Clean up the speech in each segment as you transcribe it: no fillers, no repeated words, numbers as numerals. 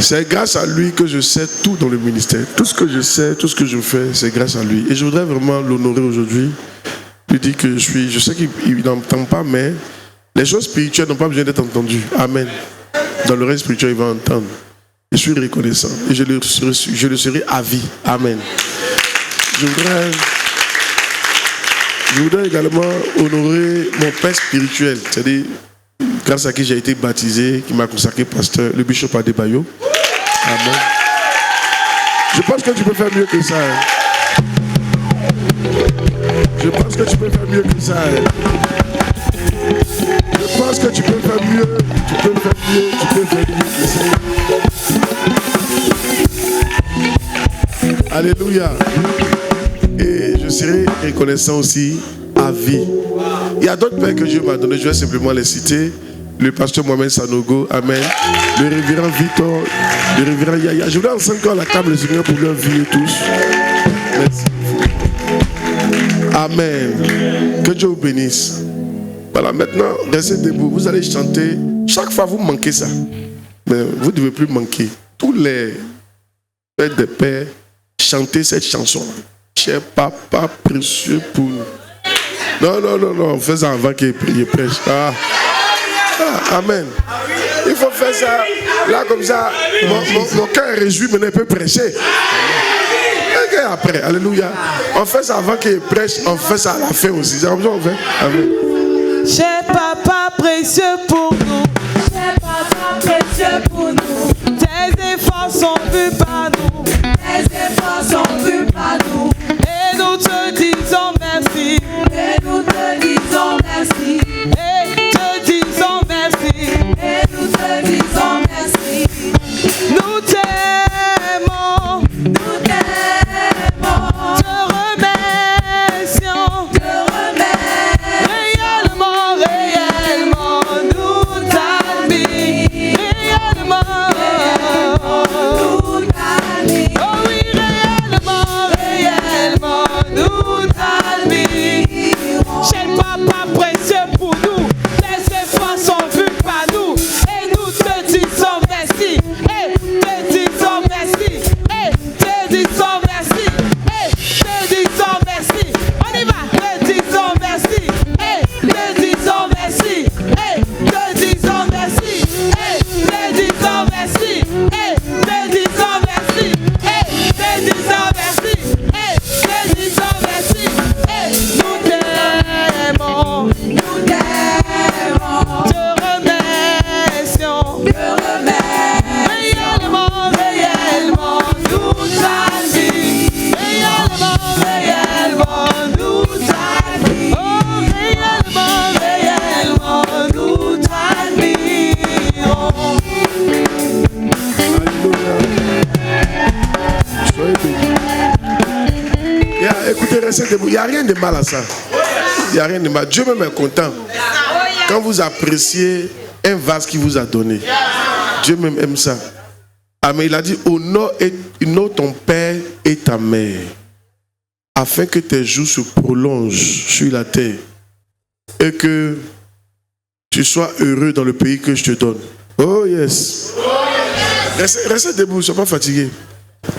C'est grâce à lui que je sais tout dans le ministère. Tout ce que je sais, tout ce que je fais, c'est grâce à lui. Et je voudrais vraiment l'honorer aujourd'hui. Lui dire que je sais qu'il n'entend pas, mais les choses spirituelles n'ont pas besoin d'être entendues. Amen. Dans le reste spirituel, il va entendre. Je suis reconnaissant. Et je le serai à vie. Amen. Je voudrais également honorer mon père spirituel, c'est-à-dire grâce à qui j'ai été baptisé, qui m'a consacré pasteur, le bishop Adebayo. Amen. Je pense que tu peux faire mieux que ça. Je pense que tu peux faire mieux que ça. Je pense que tu peux faire mieux. Tu peux faire mieux. Tu peux faire mieux que ça. Alléluia. Et je serai reconnaissant aussi à vie. Il y a d'autres pères que Dieu m'a donné, je vais simplement les citer. Le pasteur Mohamed Sanogo, Amen. Le révérend Victor, le révérend Yaya. Je voudrais ensemble encore la table le Seigneur pour leur vie tous. Merci. Amen. Que Dieu vous bénisse. Voilà, maintenant, restez debout. Vous allez chanter. Chaque fois, vous manquez ça. Mais vous ne devez plus manquer. Tous les pères de pères, chantez cette chanson. Cher papa précieux pour nous. Non, fais ça avant qu'il prêche. Amen. Il faut faire ça. Là, comme ça, mon cœur est réjoui, mais il peut prêcher. Et après, alléluia. On fait ça avant qu'il prêche, on fait ça à la fin aussi. C'est comme ça qu'on fait. Amen. Cher papa précieux pour nous. Cher papa précieux pour nous. Tes efforts sont vus par nous. Tes efforts sont vus par nous. Et nous te disons merci. Et nous te disons merci. Et te disons merci. Et nous te disons merci. Nous t'aimons. Nous t'aimons. Te remercions. Te remercions. Réellement, réellement, nous t'admirons. Réellement, nous t'admirons. Oh oui, réellement, réellement, nous t'admirons. Cher papa précieux pour nous, tes efforts sont vus par nous. Et nous te disons merci. Et te disons merci. Et te disons merci. Et te disons merci. On y va. Te disons merci. Et te disons merci. Et te disons merci. Et te disons merci. Et te disons merci. Et te disons merci. Et te disons merci. Et nous t'aimons. Nous t'aimons. Te remercions. Te remercions. Réellement, réellement, nous t'admirons. Réellement, réellement, nous t'admirons. Oh, réellement, réellement, nous t'admirons. Soyez bénis. Écoutez, restez debout. Il n'y a rien de mal à ça. Il n'y a rien de mal. Dieu même est content. Quand vous appréciez un vase qu'il vous a donné, Dieu même aime ça. Amen. Il a dit, honore ton père et ta mère, afin que tes jours se prolongent sur la terre et que tu sois heureux dans le pays que je te donne. Oh yes. Restez debout, ne soyez pas fatigués.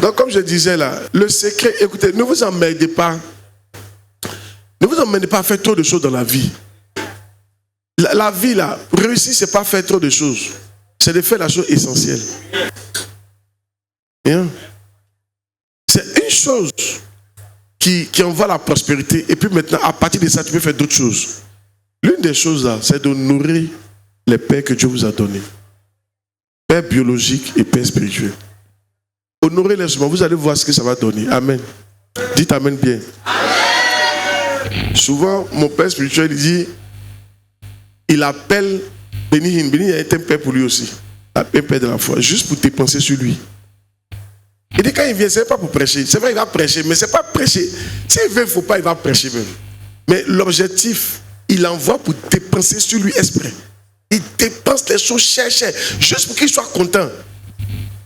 Donc comme je disais là, le secret, écoutez, ne vous emmerdez pas. Ne vous emmerdez pas à faire trop de choses dans la vie. La vie là, réussir, c'est pas faire trop de choses. C'est de faire la chose essentielle. Bien. C'est une chose qui envoie la prospérité. Et puis maintenant, à partir de ça, tu peux faire d'autres choses. L'une des choses là, c'est de nourrir les pères que Dieu vous a donnés. Père biologique et père spirituel. Honorez-les souvent, vous allez voir ce que ça va donner. Amen. Dites amen bien. Amen. Souvent, mon père spirituel, il dit, il appelle Béni. Béni est un père pour lui aussi. Un père de la foi, juste pour dépenser sur lui. Il dit quand il vient, ce n'est pas pour prêcher. C'est vrai, il va prêcher, mais ce n'est pas prêcher. S'il veut, il ne faut pas, il va prêcher même. Mais l'objectif, il envoie pour dépenser sur lui esprit. Il dépense les choses chères, juste pour qu'il soit content.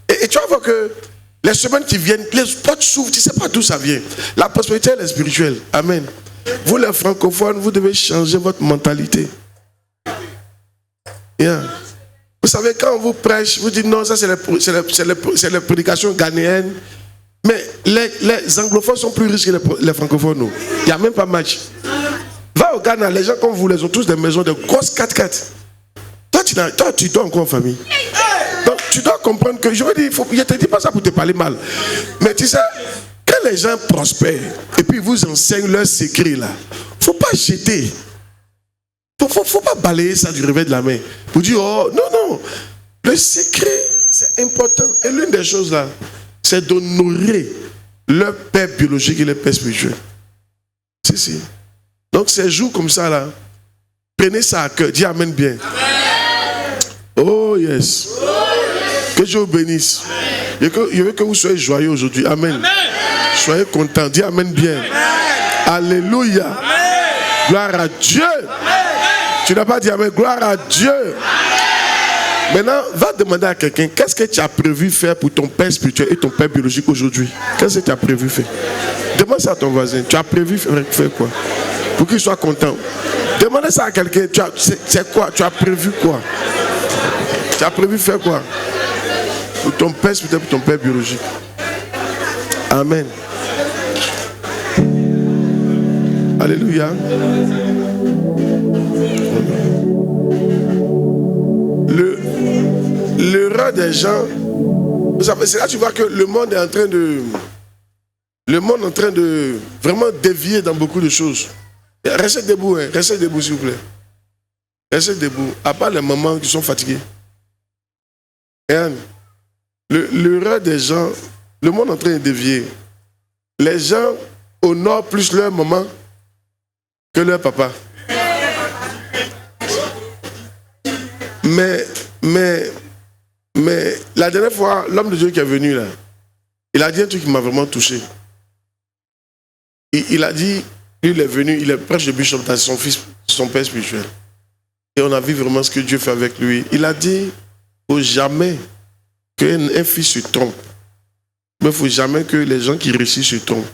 Et tu vas voir que les semaines qui viennent, les portes s'ouvrent, tu ne sais pas d'où ça vient. La prospérité, elle est spirituelle. Amen. Vous les francophones, vous devez changer votre mentalité. Yeah. Vous Vous savez, quand on vous prêche, vous dites non, ça c'est les prédications ghanéennes. Mais les anglophones sont plus riches que les francophones. Non. Il n'y a même pas match. Va au Ghana, les gens comme vous, ils ont tous des maisons de grosses 4x4. Toi, tu dors encore en famille. Donc, tu dois comprendre que, je veux dire, je ne te dis pas ça pour te parler mal. Mais tu sais, quand les gens prospèrent, et puis vous enseignent leurs secrets là, il ne faut pas jeter. Il ne faut pas balayer ça du revers de la main. Pour dire, oh, non. Le secret, c'est important. Et l'une des choses là, c'est d'honorer leur père biologique et leur père spirituel. Si. Donc, ces jours comme ça là, prenez ça à cœur. Dis amen bien. Amen. Oh yes. Que Dieu vous bénisse. Je veux que vous soyez joyeux aujourd'hui. Amen. Amen. Soyez contents. Dis amen bien. Amen. Alléluia. Amen. Gloire à Dieu. Amen. Tu n'as pas dit amen. Gloire à Dieu. Amen. Maintenant, va demander à quelqu'un, qu'est-ce que tu as prévu faire pour ton père spirituel et ton père biologique aujourd'hui? Qu'est-ce que tu as prévu faire? Demande ça à ton voisin. Tu as prévu faire quoi? Pour qu'il soit content. Demandez ça à quelqu'un. C'est quoi? Tu as prévu quoi? Tu as prévu faire quoi? Pour ton père spirituel, pour ton père biologique. Amen. Alléluia. L'erreur des gens, c'est là que tu vois que le monde est en train de vraiment dévier dans beaucoup de choses. Restez debout, hein. Restez debout s'il vous plaît. Restez debout. À part les mamans qui sont fatiguées. L'erreur des gens, le monde est en train de dévier. Les gens honorent plus leur maman que leur papa. Mais la dernière fois, l'homme de Dieu qui est venu là, il a dit un truc qui m'a vraiment touché. Il a dit, lui il est venu, il est proche de Bishop, dans son fils, son père spirituel. Et on a vu vraiment ce que Dieu fait avec lui. Il a dit, il ne faut jamais qu'un fils se trompe. Mais il ne faut jamais que les gens qui réussissent se trompent.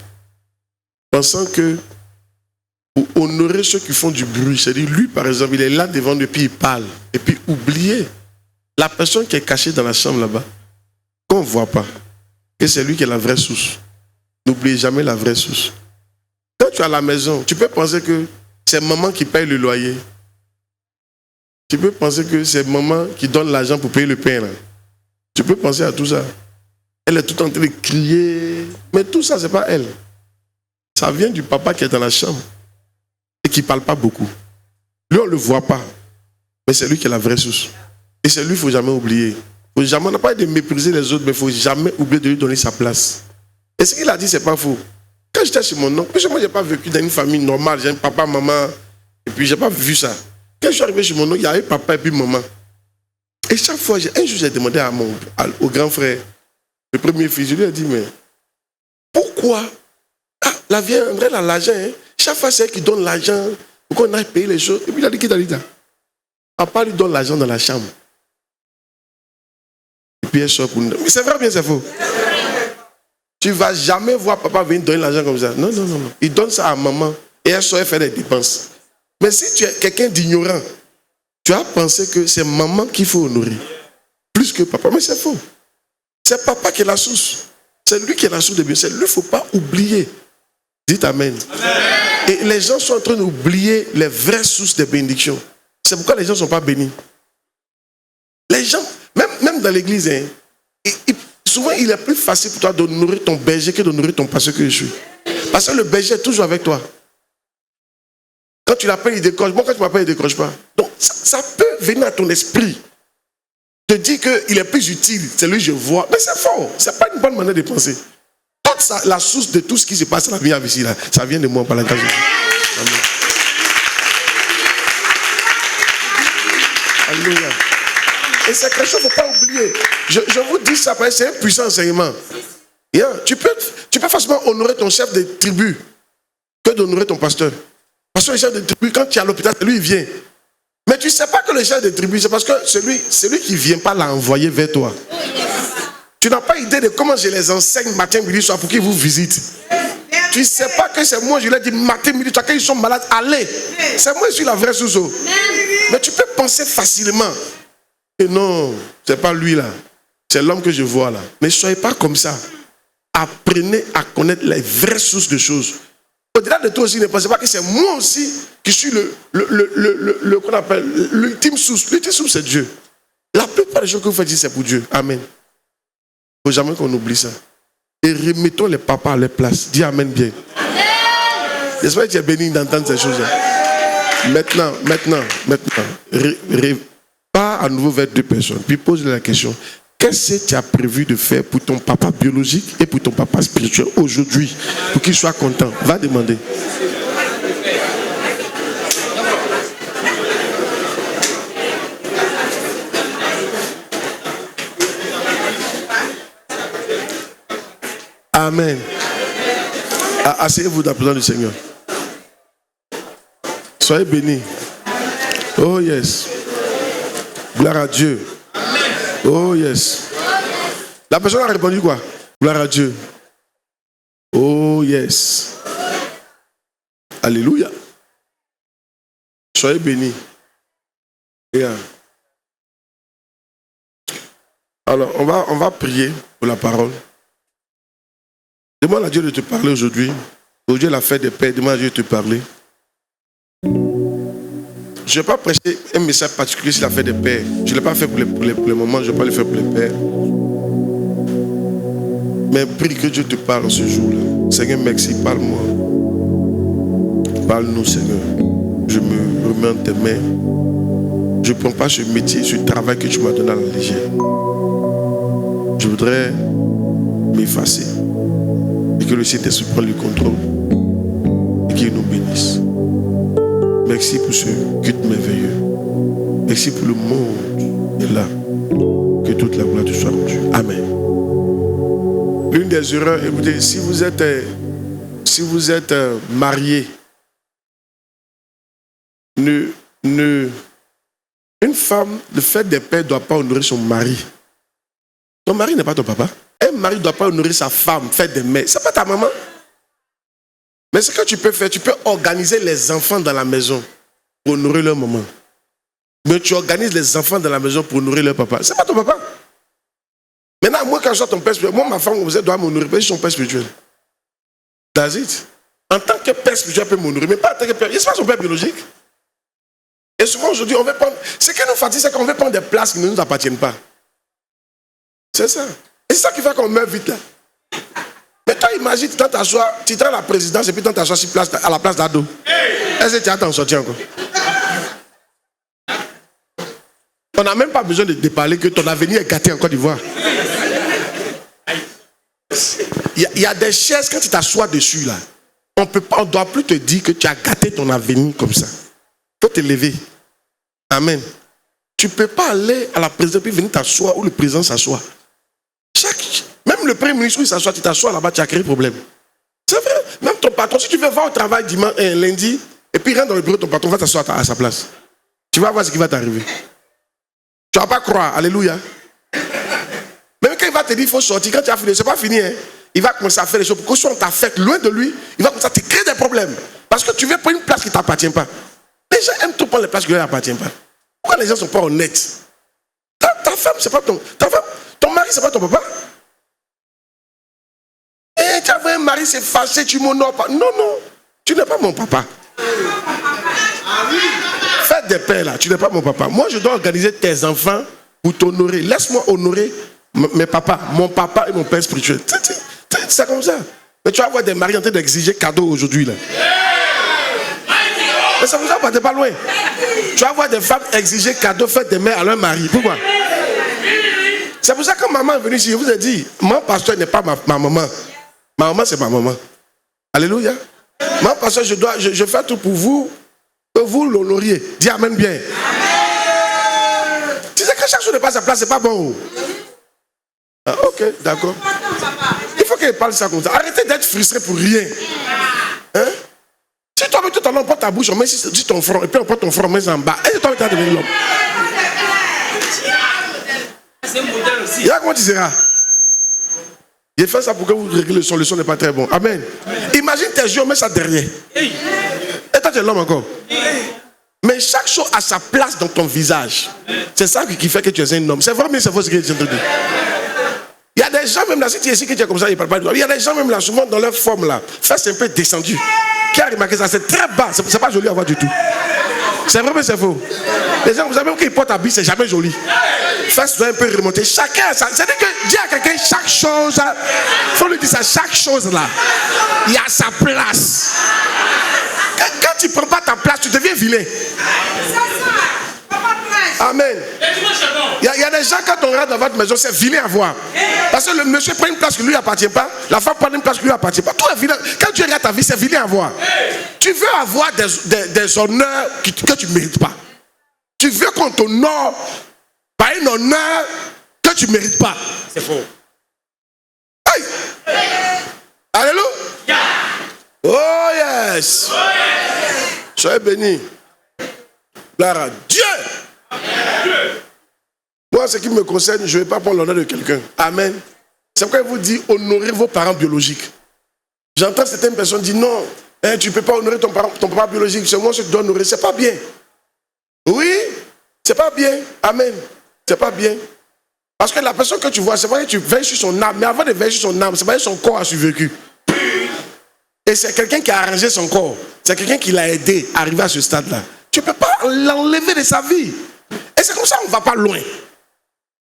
Pensant que pour honorer ceux qui font du bruit, c'est-à-dire lui par exemple, il est là devant lui et puis il parle. Et puis oubliez la personne qui est cachée dans la chambre là-bas, qu'on ne voit pas, que c'est lui qui est la vraie source. N'oubliez jamais la vraie source. Quand tu es à la maison, tu peux penser que c'est maman qui paye le loyer. Tu peux penser que c'est maman qui donne l'argent pour payer le pain. Là. Tu peux penser à tout ça. Elle est tout en train de crier. Mais tout ça, ce n'est pas elle. Ça vient du papa qui est dans la chambre et qui ne parle pas beaucoup. Lui, on ne le voit pas. Mais c'est lui qui est la vraie source. Et c'est lui qu'il ne faut jamais oublier. On n'a pas de mépriser les autres, mais il ne faut jamais oublier de lui donner sa place. Et ce qu'il a dit, ce n'est pas faux. Quand j'étais chez mon oncle, parce que moi, je n'ai pas vécu dans une famille normale. J'ai un papa, maman, et puis je n'ai pas vu ça. Quand je suis arrivé chez mon oncle, il y avait papa et puis maman. Et chaque fois, un jour, j'ai demandé au grand frère, le premier fils, je lui ai dit, mais pourquoi la vieille André a l'argent, hein? Chaque fois, c'est elle qui donne l'argent pour qu'on aille payer les choses. Et puis il a dit, qui t'a dit ça? Papa lui donne l'argent dans la chambre. Et puis elle sort pour nous. Mais c'est vrai ou bien c'est faux? Tu ne vas jamais voir papa venir donner l'argent comme ça. Non. Il donne ça à maman et elle sort et fait des dépenses. Mais si tu es quelqu'un d'ignorant, tu as pensé que c'est maman qu'il faut honorer. Plus que papa. Mais c'est faux. C'est papa qui est la source. C'est lui qui est la source de bien. C'est lui, il ne faut pas oublier. Dites amen. Amen. Et les gens sont en train d'oublier les vraies sources de bénédiction. C'est pourquoi les gens ne sont pas bénis. Les gens, même dans l'église, hein, souvent il est plus facile pour toi d'honorer ton berger que d'honorer ton pasteur que je suis. Parce que le berger est toujours avec toi. Quand tu l'appelles, il décroche. Moi, quand tu m'appelles, il ne décroche pas. Donc, ça peut venir à ton esprit. Te dire qu'il est plus utile, c'est lui que je vois. Mais c'est faux. Ce n'est pas une bonne manière de penser. Toute ça, la source de tout ce qui se passe dans la vie ici, là, ça vient de moi par la grâce de Dieu. Amen. Alléluia. Et c'est quelque chose qu'il ne faut pas oublier. Je vous dis ça parce que c'est un puissant enseignement. Yeah. Tu peux facilement honorer ton chef de tribu que d'honorer ton pasteur. Parce que le chef de tribu, quand tu es à l'hôpital, lui, il vient. Mais tu ne sais pas que le chef de tribu, c'est parce que celui qui ne vient pas l'a envoyé vers toi. Tu n'as pas idée de comment je les enseigne matin, midi, soir pour qu'ils vous visitent. Tu ne sais pas que c'est moi, je leur dis matin, midi, soir, quand ils sont malades, allez. C'est moi qui suis la vraie source. Mais tu peux penser facilement Et non, c'est pas lui là. C'est l'homme que je vois là. Ne soyez pas comme ça. Apprenez à connaître les vraies sources de choses. Au-delà de toi aussi, ne pensez pas que c'est moi aussi qui suis qu'on appelle l'ultime source. L'ultime source, c'est Dieu. La plupart des choses que vous faites ici, c'est pour Dieu. Amen. Il ne faut jamais qu'on oublie ça. Et remettons les papas à leur place. Dis Amen bien. J'espère que tu es béni d'entendre ces choses-là. Maintenant. Pas à nouveau vers deux personnes. Puis pose la question. Qu'est-ce que tu as prévu de faire pour ton papa biologique et pour ton papa spirituel aujourd'hui pour qu'il soit content? Va demander. Amen. Asseyez-vous dans la présence du Seigneur. Soyez bénis. Oh yes. Gloire à Dieu. Oh yes. La personne a répondu quoi? Gloire à Dieu. Oh yes. Alléluia. Soyez bénis. Yeah. Alors, on va prier pour la parole. Demande à Dieu de te parler aujourd'hui. Aujourd'hui, la fête des pères. Demande à Dieu de te parler. Je ne vais pas prêcher un message particulier sur la fête des pères. Je ne l'ai pas fait pour le moment. Je ne vais pas le faire pour les pères. Mais prie que Dieu te parle ce jour-là. Seigneur, merci. Parle-moi. Parle-nous, Seigneur. Je me remets en tes mains. Je ne prends pas ce métier, ce travail que tu m'as donné à la légère. Je voudrais m'effacer. Et que le Saint-Esprit prenne le contrôle. Et qu'il nous bénisse. Merci pour ce culte merveilleux. Merci pour le monde qui est là. Que toute la gloire te soit rendue. Amen. L'une des erreurs, écoutez, si vous êtes marié, une femme, le fait des pères ne doit pas honorer son mari. Ton mari n'est pas ton papa. Un mari ne doit pas honorer sa femme, fait des mères. C'est pas ta maman. Mais ce que tu peux faire, tu peux organiser les enfants dans la maison pour honorer leur maman. Mais tu organises les enfants dans la maison pour honorer leur papa. C'est pas ton papa. Maintenant, moi, quand je sois ton père spirituel, moi, ma femme, vous doit m'honorer, parce que je suis son père spirituel. That's it. En tant que père spirituel, elle peut m'honorer, mais pas en tant que père. Il n'est pas son père biologique. Et souvent, aujourd'hui, on veut prendre. Ce qui nous fatigue, c'est qu'on veut prendre des places qui ne nous appartiennent pas. C'est ça. Et c'est ça qui fait qu'on meurt vite là. Mais toi, imagine, tu t'assois, tu traînes la présidence et puis tu t'assois à la place d'ado. Est-ce que tu as t'en sortir encore? On n'a même pas besoin de parler que ton avenir est gâté en Côte d'Ivoire. Il y a des chaises, quand tu t'assois dessus là, on ne doit plus te dire que tu as gâté ton avenir comme ça. Il faut te lever. Amen. Tu ne peux pas aller à la présidence puis venir t'asseoir où le président s'assoit. Même le premier ministre où il s'assoit, tu t'assois là-bas, tu as créé problème. C'est vrai. Même ton patron, si tu veux voir au travail lundi, et puis rentre dans le bureau, ton patron va t'asseoir à sa place. Tu vas voir ce qui va t'arriver. Tu ne vas pas croire. Alléluia. Même quand il va te dire qu'il faut sortir, quand tu as fini, ce n'est pas fini. Hein. Il va commencer à faire les choses. Pour que si on t'affecte loin de lui, il va commencer à te créer des problèmes. Parce que tu veux prendre une place qui ne t'appartient pas. Les gens aiment tout prendre les places qui ne leur appartiennent pas. Pourquoi les gens ne sont pas honnêtes? Ta femme, ce n'est pas ton... Ton mari, ce n'est pas ton papa. Et tu as vu un mari, c'est fâché, tu m'honores pas. Non, tu n'es pas mon papa. Faites des pères là, tu n'es pas mon papa. Moi, je dois organiser tes enfants pour t'honorer. Laisse-moi honorer mes papas, mon papa et mon père spirituel. C'est comme ça. Mais tu vas voir des maris en train d'exiger cadeaux aujourd'hui là. Mais ça vous a pas loin. Tu vas voir des femmes exiger cadeaux, faire des mères à leur mari. Pourquoi? C'est pour ça que quand maman est venue ici, je vous ai dit, mon pasteur n'est pas ma maman. Ma maman, c'est ma maman. Alléluia. Mon pasteur, je fais tout pour vous, que vous l'honoriez. Dis amen bien. Amen. Tu sais que chaque chose n'est pas à sa place, c'est pas bon. Ah, ok, d'accord. Il faut qu'elle parle ça comme ça. Arrêtez d'être frustré pour rien. Hein? Si toi, tout à l'heure, on porte ta bouche, on met sur ton front, et puis on porte ton front, on met en bas. Et toi, tu vas devenir l'homme. Il y a comment tu seras. J'ai fait ça pour que vous réglez le son. Le son n'est pas très bon. Amen. Imagine tes yeux, on met ça derrière. Et toi, tu es l'homme encore. Mais chaque chose a sa place dans ton visage. C'est ça qui fait que tu es un homme. C'est vrai, mais c'est faux ce que je dis. Il y a des gens même là, si tu es ici que tu es comme ça, ils ne parlent pas du tout. Il y a des gens même là, souvent dans leur forme là, face un peu descendu. Qui a remarqué ça? C'est très bas, c'est pas joli à voir du tout. C'est vrai, mais c'est faux. Les gens, vous savez, qu'ils portent habit, c'est jamais joli. Face doit un peu remonter. Chacun, c'est-à-dire que dis à quelqu'un chaque chose, il faut lui dire ça, chaque chose là, il y a sa place. Quand tu ne prends pas ta place, tu deviens vilain. Amen. Il y a des gens, quand on rentre dans votre maison, c'est vilain à voir. Parce que le monsieur prend une place qui ne lui appartient pas, la femme prend une place qui ne lui appartient pas. Tout est vilain. Quand tu regardes ta vie, c'est vilain à voir. Tu veux avoir des honneurs que tu ne mérites pas. Tu veux qu'on t'honore par un honneur que tu ne mérites pas. C'est faux. Hey! Alléluia! Oh yes! Soyez bénis. Gloire à Dieu! Moi, ce qui me concerne, je ne vais pas prendre l'honneur de quelqu'un. Amen. C'est pourquoi il vous dit honorer vos parents biologiques. J'entends certaines personnes dire non, tu ne peux pas honorer ton papa biologique, c'est moi qui dois honorer. C'est pas bien. Oui, c'est pas bien. Amen. C'est pas bien. Parce que la personne que tu vois, c'est vrai que tu veilles sur son âme, mais avant de veiller sur son âme, c'est vrai que son corps a survécu. Et c'est quelqu'un qui a arrangé son corps. C'est quelqu'un qui l'a aidé à arriver à ce stade-là. Tu ne peux pas l'enlever de sa vie. Et c'est comme ça qu'on ne va pas loin.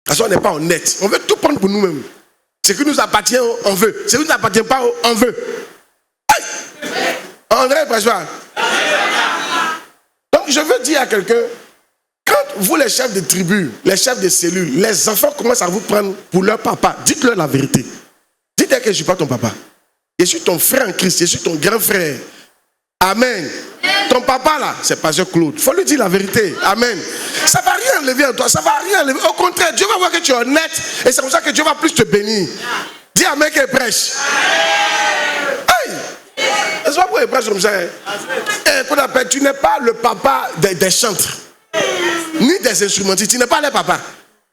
Parce qu'on n'est pas honnête. On veut tout prendre pour nous-mêmes. Ce qui nous appartient, on veut. Ce qui ne nous appartient pas, on veut. Hey! André, François. Donc je veux dire à quelqu'un, quand vous les chefs de tribu, les chefs de cellules, les enfants commencent à vous prendre pour leur papa, dites-leur la vérité. Dites-leur que je ne suis pas ton papa. Je suis ton frère en Christ, je suis ton grand frère. Amen. Ton papa là, c'est Pasteur Claude. Il faut lui dire la vérité. Amen. Ça ne va rien enlever en toi. Ça ne va rien enlever. Au contraire, Dieu va voir que tu es honnête. Et c'est comme ça que Dieu va plus te bénir. Dis Amen qu'il prêche. Hey! C'est pas pour qu'il prêche comme ça. Hein? Tu n'es pas le papa des chantres. Ni des instrumentistes. Tu n'es pas le papa.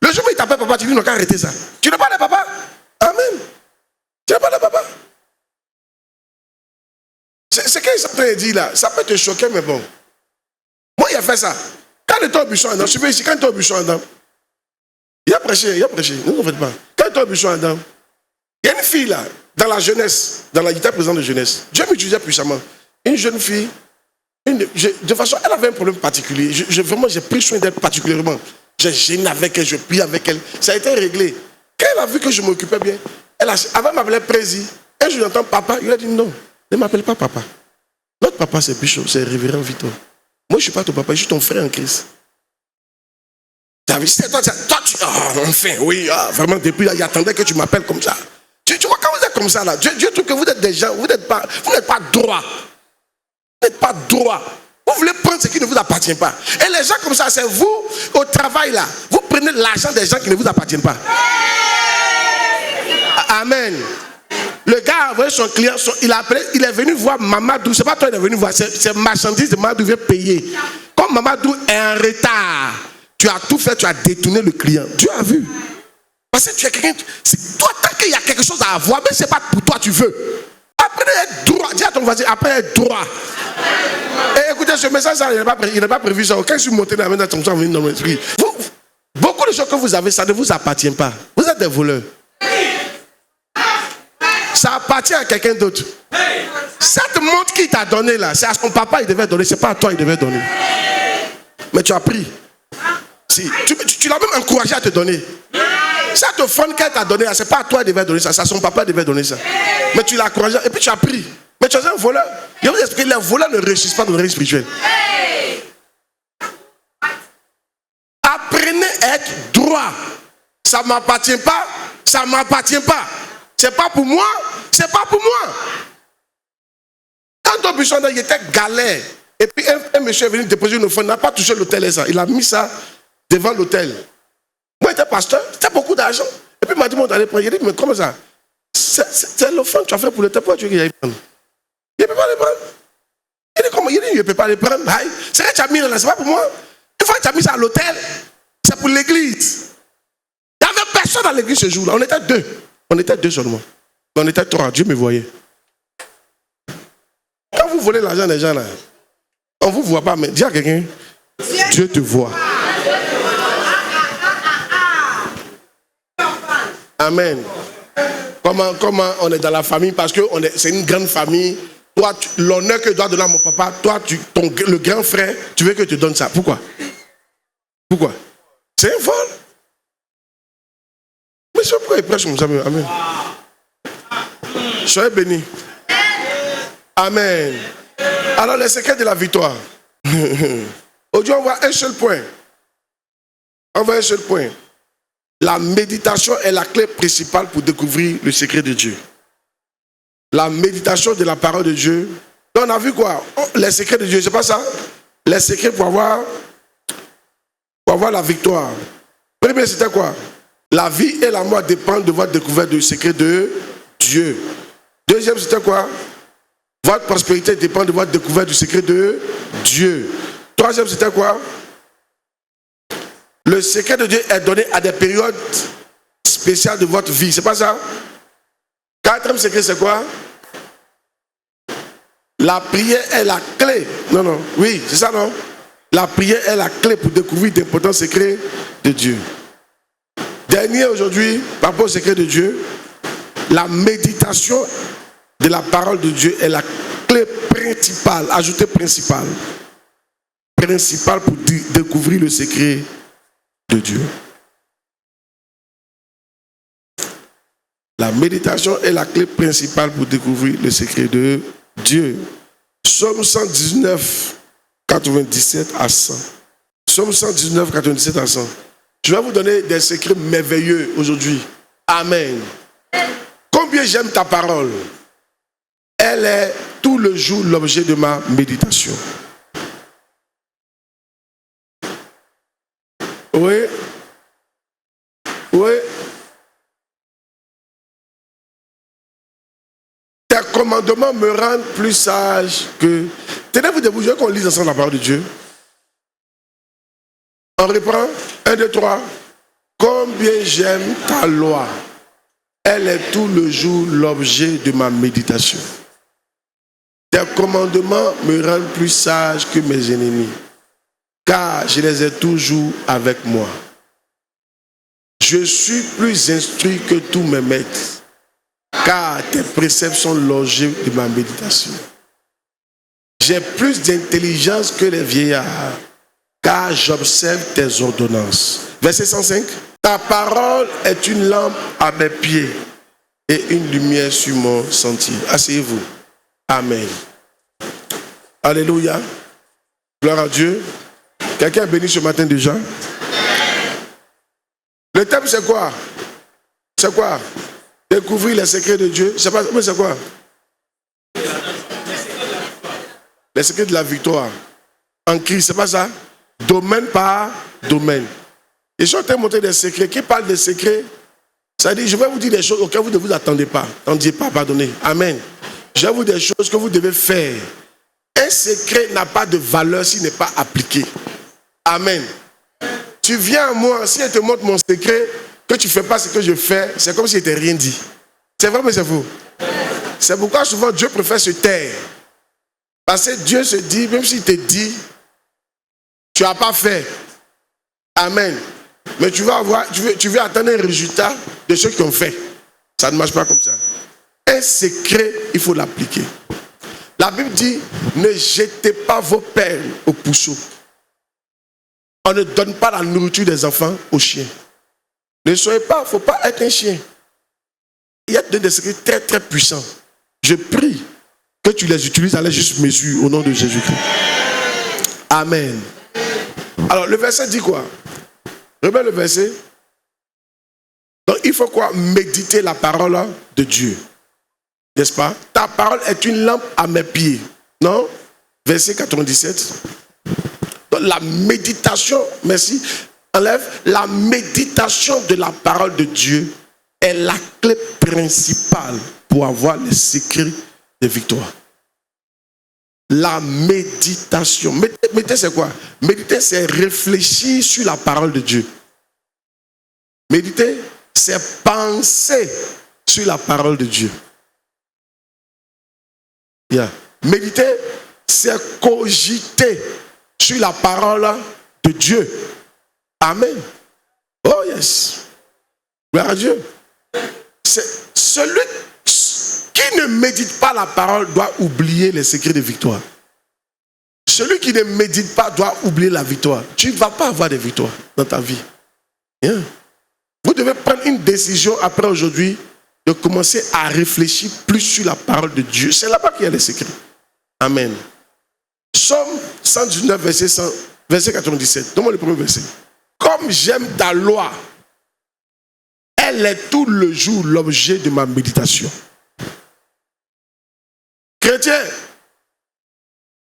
Le jour où il t'appelle papa, tu dis non, qu'à arrêter ça. Tu n'es pas le papa. Amen. Tu n'es pas le papa. Ce qu'il est en train de dire là, ça peut te choquer, mais bon. Moi, il a fait ça. Quand il était au buisson Adam, je suis ici, quand il était au buisson Adam, il a prêché, ne vous en faites pas. Quand il était au buisson Adam, il y a une fille là, dans la jeunesse, dans la guitare présente de jeunesse. Dieu m'utilisait puissamment. Une jeune fille, de façon, elle avait un problème particulier. Vraiment, j'ai pris soin d'elle particulièrement. J'ai gêné avec elle, je prie avec elle. Ça a été réglé. Quand elle a vu que je m'occupais bien, avant de m'appeler Prési, et je lui entends papa, il a dit non. Ne m'appelle pas papa. Notre papa, c'est Bishop, c'est Révérend Vito. Moi, je ne suis pas ton papa, je suis ton frère en Christ. Tu as vu, c'est toi, tu... Oh, enfin, oui, vraiment, depuis là, il attendait que tu m'appelles comme ça. Tu vois, quand vous êtes comme ça, là, Dieu trouve que vous êtes des gens, vous n'êtes pas droit. Vous n'êtes pas droit. Vous voulez prendre ce qui ne vous appartient pas. Et les gens comme ça, c'est vous, au travail, là, vous prenez l'argent des gens qui ne vous appartiennent pas. Amen. Le gars a envoyé son client, il est venu voir Mamadou. C'est pas toi qui est venu voir, c'est marchandise de Mamadou vient payer. Comme Mamadou est en retard, tu as tout fait, tu as détourné le client. Dieu a vu. Parce que tu es quelqu'un. Toi, tant qu'il y a quelque chose à avoir, mais ce n'est pas pour toi tu veux. Après être droit, dis à ton voisin, après être droit. Et écoutez, ce message, il n'est pas prévu. Quand je suis monté dans la main, comme ça, dans mon esprit. Beaucoup de choses que vous avez, ça ne vous appartient pas. Vous êtes des voleurs. Ça appartient à quelqu'un d'autre. Cette montre qu'il t'a donnée là, c'est à son papa il devait donner, c'est pas à toi il devait donner. Mais tu as pris. Si, tu l'as même encouragé à te donner. Cette offrande qu'elle t'a donnée là, c'est pas à toi il devait donner ça, c'est à son papa il devait donner ça. Mais tu l'as encouragé et puis tu as pris. Mais tu es un voleur. Je vais vous expliquer, les voleurs ne réussissent pas dans le règne spirituel. Apprenez à être droit. Ça ne m'appartient pas, ça ne m'appartient pas. C'est pas pour moi, c'est pas pour moi. Quand au buisson, il était galère. Et puis un monsieur est venu déposer une offrande, il n'a pas touché l'hôtel. Il a mis ça devant l'hôtel. Moi, j'étais pasteur, c'était beaucoup d'argent. Et puis il m'a dit, bon, allez prendre. Il a dit, mais comment ça? C'est l'offrande que tu as fait pour le temps. Pourquoi tu veux qu'il aille prendre? Il ne peut pas les prendre. Il dit, comment? Il dit, il ne peut pas les prendre. C'est vrai que tu as mis là, c'est pas pour moi. Une fois que tu as mis ça à l'hôtel, c'est pour l'église. Il n'y avait personne dans l'église ce jour-là. On était deux. On était deux seulement. Mais on était trois. Dieu me voyait. Quand vous volez l'argent des gens là, on ne vous voit pas, mais dis à quelqu'un. Dieu Dieu te voit. Amen. Comment on est dans la famille, parce que c'est une grande famille. Toi, l'honneur que je dois donner à mon papa, toi, le grand frère, tu veux que je te donne ça. Pourquoi? Pourquoi? C'est un vol. Mais je pourrais prêcher comme ça. Amen. Soyez bénis. Amen. Alors, les secrets de la victoire. Aujourd'hui, on voit un seul point. On voit un seul point. La méditation est la clé principale pour découvrir le secret de Dieu. La méditation de la parole de Dieu. Donc on a vu quoi? Les secrets de Dieu, c'est pas ça? Les secrets pour avoir la victoire. Premier, c'était quoi? La vie et la mort dépendent de votre découverte du secret de Dieu. Deuxième, c'était quoi? Votre prospérité dépend de votre découverte du secret de Dieu. Troisième, c'était quoi? Le secret de Dieu est donné à des périodes spéciales de votre vie. C'est pas ça? Quatrième secret, c'est quoi? La prière est la clé. Non. Oui, c'est ça, non? La prière est la clé pour découvrir d'importants secrets de Dieu. Dernier aujourd'hui, par rapport au secret de Dieu, la méditation de la parole de Dieu est la clé principale, ajoutée principale pour découvrir le secret de Dieu. La méditation est la clé principale pour découvrir le secret de Dieu. Psaume 119, 97 à 100. Psaume 119, 97 à 100. Je vais vous donner des secrets merveilleux aujourd'hui. Amen. Combien j'aime ta parole. Elle est tout le jour l'objet de ma méditation. Oui. Tes commandements me rendent plus sage que... Tenez-vous debout, je veux qu'on lise ensemble la parole de Dieu. On reprend. 1, 2, 3. Combien j'aime ta loi. Elle est tout le jour l'objet de ma méditation. Tes commandements me rendent plus sage que mes ennemis, car je les ai toujours avec moi. Je suis plus instruit que tous mes maîtres, car tes préceptes sont logés de ma méditation. J'ai plus d'intelligence que les vieillards, car j'observe tes ordonnances. Verset 105. Ta parole est une lampe à mes pieds et une lumière sur mon sentier. Asseyez-vous. Amen. Alléluia. Gloire à Dieu. Quelqu'un est béni ce matin déjà? Le thème c'est quoi? C'est quoi? Découvrir les secrets de Dieu. C'est pas, mais c'est quoi? Les secrets de la victoire. En Christ, c'est pas ça? Domaine par domaine. Et je suis en train de montrer des secrets. Qui parle des secrets? Ça dit, je vais vous dire des choses auxquelles vous ne vous attendez pas. N'attendiez pas, pardonnez. Amen. Je vais vous dire des choses que vous devez faire. Un secret n'a pas de valeur s'il n'est pas appliqué. Amen. Tu viens à moi, si je te montre mon secret, que tu ne fais pas ce que je fais, c'est comme si je n'étais rien dit. C'est vrai, mais c'est faux. C'est pourquoi souvent Dieu préfère se taire. Parce que Dieu se dit, même s'il te dit, tu n'as pas fait. Amen. Mais tu veux attendre un résultat de ceux qui ont fait. Ça ne marche pas comme ça. Un secret, il faut l'appliquer. La Bible dit, ne jetez pas vos perles aux pouceaux. On ne donne pas la nourriture des enfants aux chiens. Ne soyez pas, il ne faut pas être un chien. Il y a des secrets très très puissants. Je prie que tu les utilises à la juste mesure au nom de Jésus-Christ. Amen. Alors le verset dit quoi? Remets le verset. Donc il faut quoi? Méditer la parole de Dieu. N'est-ce pas? Ta parole est une lampe à mes pieds. Non? Verset 97. Donc la méditation, merci, enlève, la méditation de la parole de Dieu est la clé principale pour avoir les secrets de victoire. La méditation. Méditer c'est quoi? Méditer c'est réfléchir sur la parole de Dieu. Méditer c'est penser sur la parole de Dieu. Yeah. Méditer c'est cogiter sur la parole de Dieu. Amen. Oh yes. Gloire à Dieu. C'est celui qui ne médite pas la parole doit oublier les secrets de victoire. Celui qui ne médite pas doit oublier la victoire. Tu ne vas pas avoir de victoire dans ta vie. Bien. Vous devez prendre une décision après aujourd'hui de commencer à réfléchir plus sur la parole de Dieu. C'est là-bas qu'il y a les secrets. Amen. Psaume 119, verset 97. Donne-moi le premier verset. Comme j'aime ta loi, elle est tout le jour l'objet de ma méditation. Chrétien,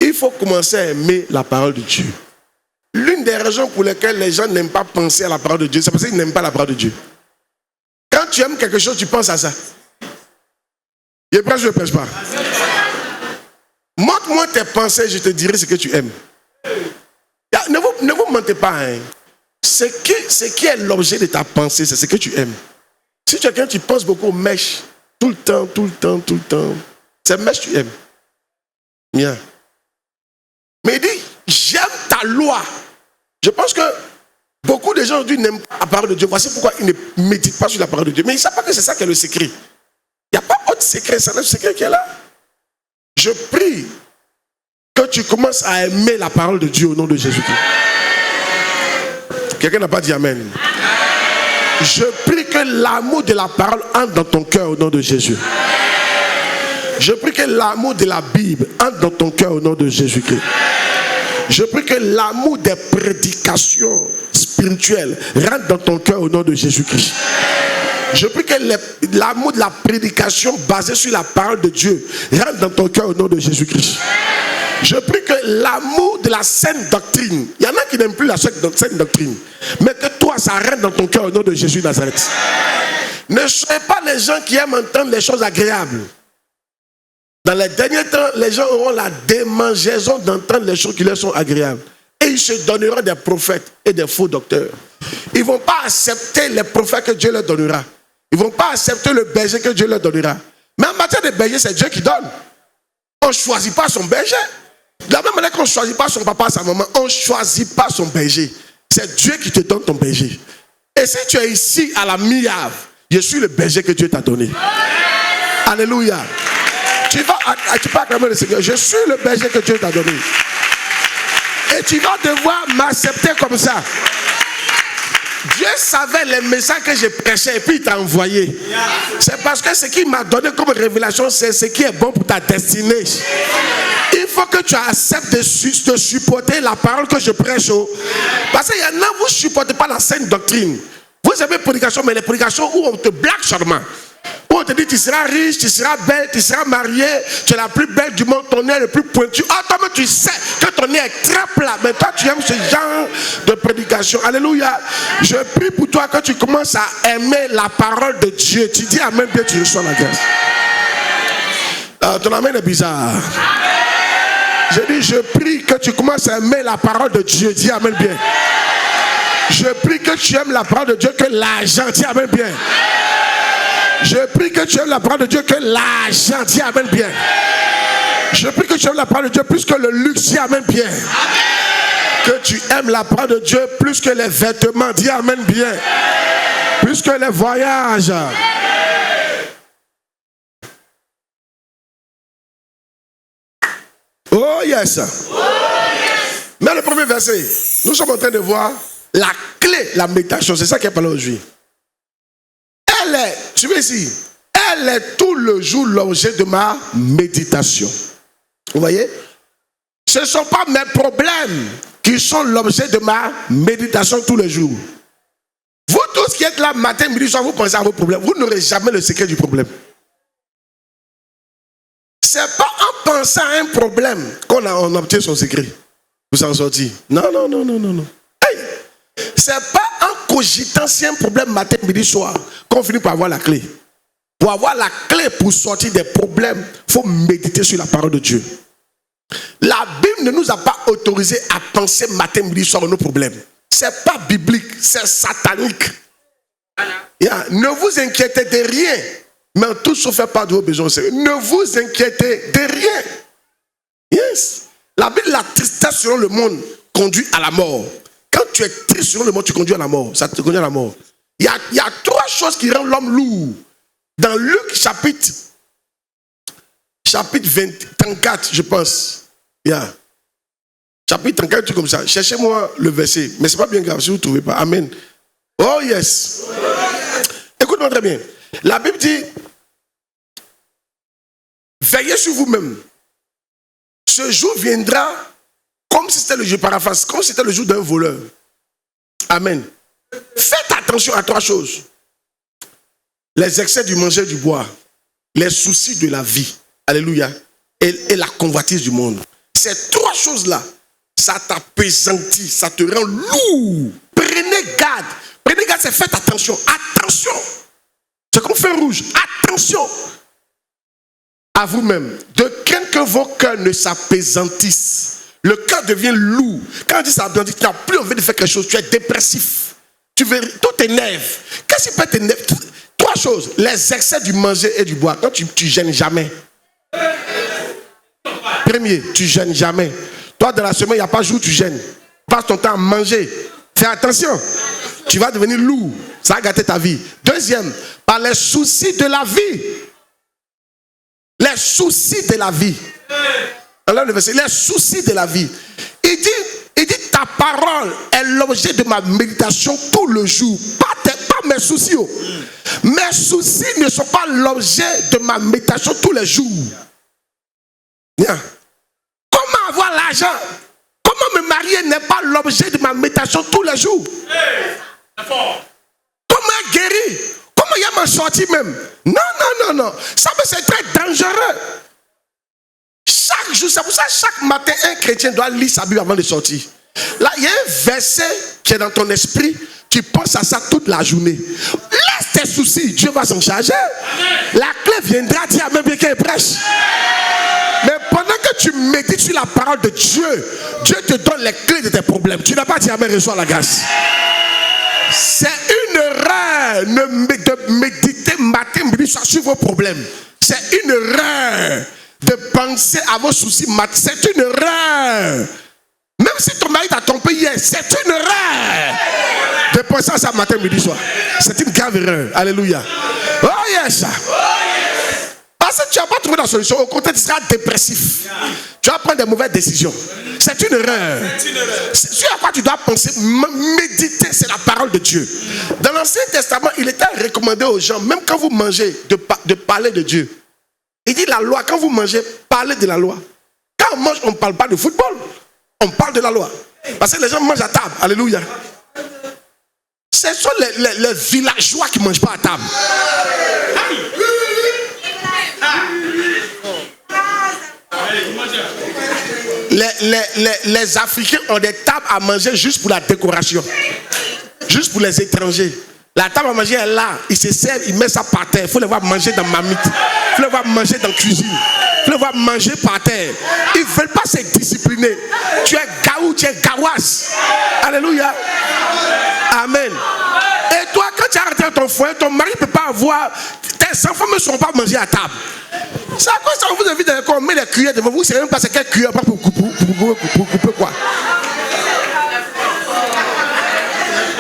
il faut commencer à aimer la parole de Dieu. L'une des raisons pour lesquelles les gens n'aiment pas penser à la parole de Dieu, c'est parce qu'ils n'aiment pas la parole de Dieu. Quand tu aimes quelque chose, tu penses à ça. Je prêche, je ne prêche pas. Montre-moi tes pensées, je te dirai ce que tu aimes. Ne vous mentez pas. Hein. Ce qui est l'objet de ta pensée, c'est ce que tu aimes. Si tu es quelqu'un qui pense beaucoup aux mèches, tout le temps, c'est mèche que tu aimes. Bien. Mais il dit, j'aime ta loi. Je pense que beaucoup de gens aujourd'hui n'aiment pas la parole de Dieu. Voici pourquoi ils ne méditent pas sur la parole de Dieu. Mais ils ne savent pas que c'est ça qui est le secret. Il n'y a pas autre secret, c'est le secret qui est là. Je prie que tu commences à aimer la parole de Dieu au nom de Jésus-Christ. Quelqu'un n'a pas dit amen. Je prie que l'amour de la parole entre dans ton cœur au nom de Jésus. Je prie que l'amour de la Bible entre dans ton cœur au nom de Jésus-Christ. Je prie que l'amour des prédications spirituelles rentre dans ton cœur au nom de Jésus-Christ. Je prie que l'amour de la prédication basée sur la parole de Dieu rentre dans ton cœur au nom de Jésus-Christ. Je prie que l'amour de la saine doctrine, il y en a qui n'aiment plus la saine doctrine, mais que toi, ça rentre dans ton cœur au nom de Jésus de Nazareth. Ne soyez pas les gens qui aiment entendre les choses agréables. Dans les derniers temps, les gens auront la démangeaison d'entendre les choses qui leur sont agréables. Et ils se donneront des prophètes et des faux docteurs. Ils ne vont pas accepter les prophètes que Dieu leur donnera. Ils ne vont pas accepter le berger que Dieu leur donnera. Mais en matière de berger, c'est Dieu qui donne. On ne choisit pas son berger. De la même manière qu'on ne choisit pas son papa, sa maman, on ne choisit pas son berger. C'est Dieu qui te donne ton berger. Et si tu es ici à la mi-ave, je suis le berger que Dieu t'a donné. Alléluia. Tu peux acclamer le Seigneur. Je suis le berger que Dieu t'a donné. Et tu vas devoir m'accepter comme ça. Dieu savait les messages que je prêchais et puis il t'a envoyé. C'est parce que ce qu'il m'a donné comme révélation, c'est ce qui est bon pour ta destinée. Il faut que tu acceptes de supporter la parole que je prêche. Parce qu'il y en a, vous ne supportez pas la saine doctrine. Vous avez prédication, mais les prédications où on te blague seulement. Où on te dit tu seras riche, tu seras belle, tu seras mariée, tu es la plus belle du monde, ton nez est le plus pointu. Ah, toi-même tu sais que ton nez est très plat, mais toi tu aimes ce genre de prédication. Alléluia. Je prie pour toi que tu commences à aimer la parole de Dieu. Tu dis amen bien, tu reçois la grâce. Ton amen est bizarre. Je dis je prie que tu commences à aimer la parole de Dieu. Dis amen bien. Je prie que tu aimes la parole de Dieu que l'argent. Dis amen bien. Je prie que tu aimes la parole de Dieu que l'argent. Dis amen bien. Je prie que tu aimes la parole de Dieu plus que le luxe. Dis amen bien. Que tu aimes la parole de Dieu plus que les vêtements. Dis amen bien. Plus que les voyages. Oh yes. Mais le premier verset, nous sommes en train de voir la clé, la méditation. C'est ça qui est parlé aujourd'hui. Elle est, tu veux ici, elle est tout le jour l'objet de ma méditation. Vous voyez? Ce ne sont pas mes problèmes qui sont l'objet de ma méditation tous les jours. Vous tous qui êtes là matin, midi, soir, vous pensez à vos problèmes. Vous n'aurez jamais le secret du problème. Ce n'est pas en pensant à un problème qu'on obtient son secret. Vous en sortir. Non. Hey, ce n'est pas en cogitant si un problème matin, midi, soir qu'on finit par avoir la clé. Pour avoir la clé pour sortir des problèmes, il faut méditer sur la parole de Dieu. La Bible ne nous a pas autorisé à penser matin, midi, soir nos problèmes. Ce n'est pas biblique, c'est satanique. Ne vous inquiétez de rien, mais en tout sauf faire part de vos besoins. Ne vous inquiétez de rien. Yes. La Bible, la tristesse selon le monde conduit à la mort. tu es triste sur le monde, tu conduis à la mort. Ça te conduit à la mort. Il y a 3 choses qui rendent l'homme lourd. Dans Luc chapitre 34, je pense. Yeah. Chapitre 34, tout comme ça. Cherchez-moi le verset. Mais ce n'est pas bien grave si vous ne trouvez pas. Amen. Oh yes. Écoute-moi très bien. La Bible dit, veillez sur vous-même. Ce jour viendra comme si c'était le jour, paraphrase, comme si c'était le jour d'un voleur. Amen. Faites attention à 3 choses. Les excès du manger et du boire. Les soucis de la vie. Alléluia. Et la convoitise du monde. Ces 3 choses-là, ça t'appesantit, ça te rend lourd. Prenez garde. Prenez garde, c'est faites attention. Attention. C'est comme feu rouge. Attention à vous-même. De craindre que vos cœurs ne s'appesantissent. Le cœur devient lourd. Quand on dit ça, tu n'as plus envie de faire quelque chose. Tu es dépressif. Tout t'énerve. Qu'est-ce qui peut t'énerver? 3 choses. Les excès du manger et du boire. Quand tu gênes jamais. Premier, tu gênes jamais. Toi, dans la semaine, il n'y a pas de jour où tu gênes. Passe ton temps à manger. Fais attention. Tu vas devenir lourd. Ça va gâter ta vie. Deuxième, par les soucis de la vie. Les soucis de la vie. Alors le verset, les soucis de la vie. Il dit, ta parole est l'objet de ma méditation tout le jour. Pas mes soucis. Mes soucis ne sont pas l'objet de ma méditation tous les jours. Bien. Comment avoir l'argent? Comment me marier n'est pas l'objet de ma méditation tous les jours. Comment guérir? Comment y a m'en sortir même? Non. Ça c'est très dangereux. Chaque jour, c'est pour ça que chaque matin, un chrétien doit lire sa Bible avant de sortir. Là, il y a un verset qui est dans ton esprit, tu penses à ça toute la journée. Laisse tes soucis, Dieu va s'en charger. La clé viendra, tu as même bien qu'elle prêche. Mais pendant que tu médites sur la parole de Dieu, Dieu te donne les clés de tes problèmes. Tu n'as pas dit amen, reçois la grâce. C'est une erreur de méditer matin, midi, soir sur vos problèmes. C'est une erreur de penser à vos soucis. C'est une erreur. Même si ton mari t'a trompé hier, c'est une erreur de penser à ça matin, midi, soir. C'est une grave erreur. Alléluia. Oh yes. Parce que tu n'as pas trouvé la solution. Au contraire, tu seras dépressif. Tu vas prendre des mauvaises décisions. C'est une erreur. Sur à quoi tu dois penser, méditer, c'est la parole de Dieu. Dans l'Ancien Testament, il était recommandé aux gens, même quand vous mangez, de parler de Dieu. Il dit la loi, quand vous mangez, parlez de la loi. Quand on mange, on ne parle pas de football. On parle de la loi. Parce que les gens mangent à table. Alléluia. Ce sont les villageois qui ne mangent pas à table. Les Africains ont des tables à manger juste pour la décoration. Juste pour les étrangers. La table à manger est là. Ils se servent, ils mettent ça par terre. Il faut les voir manger dans mamite. Il faut les voir manger dans la cuisine. Il faut les voir manger par terre. Ils ne veulent pas se discipliner. Tu es gaou, tu es gaouas. Alléluia. Amen. Et toi, quand tu as rentré dans ton foyer, ton mari ne peut pas avoir. Tes enfants ne seront pas mangés à table. C'est à cause ça vous invite à on met les cuillères devant vous. Vous ne savez même pas c'est quelle cuillère pour couper quoi.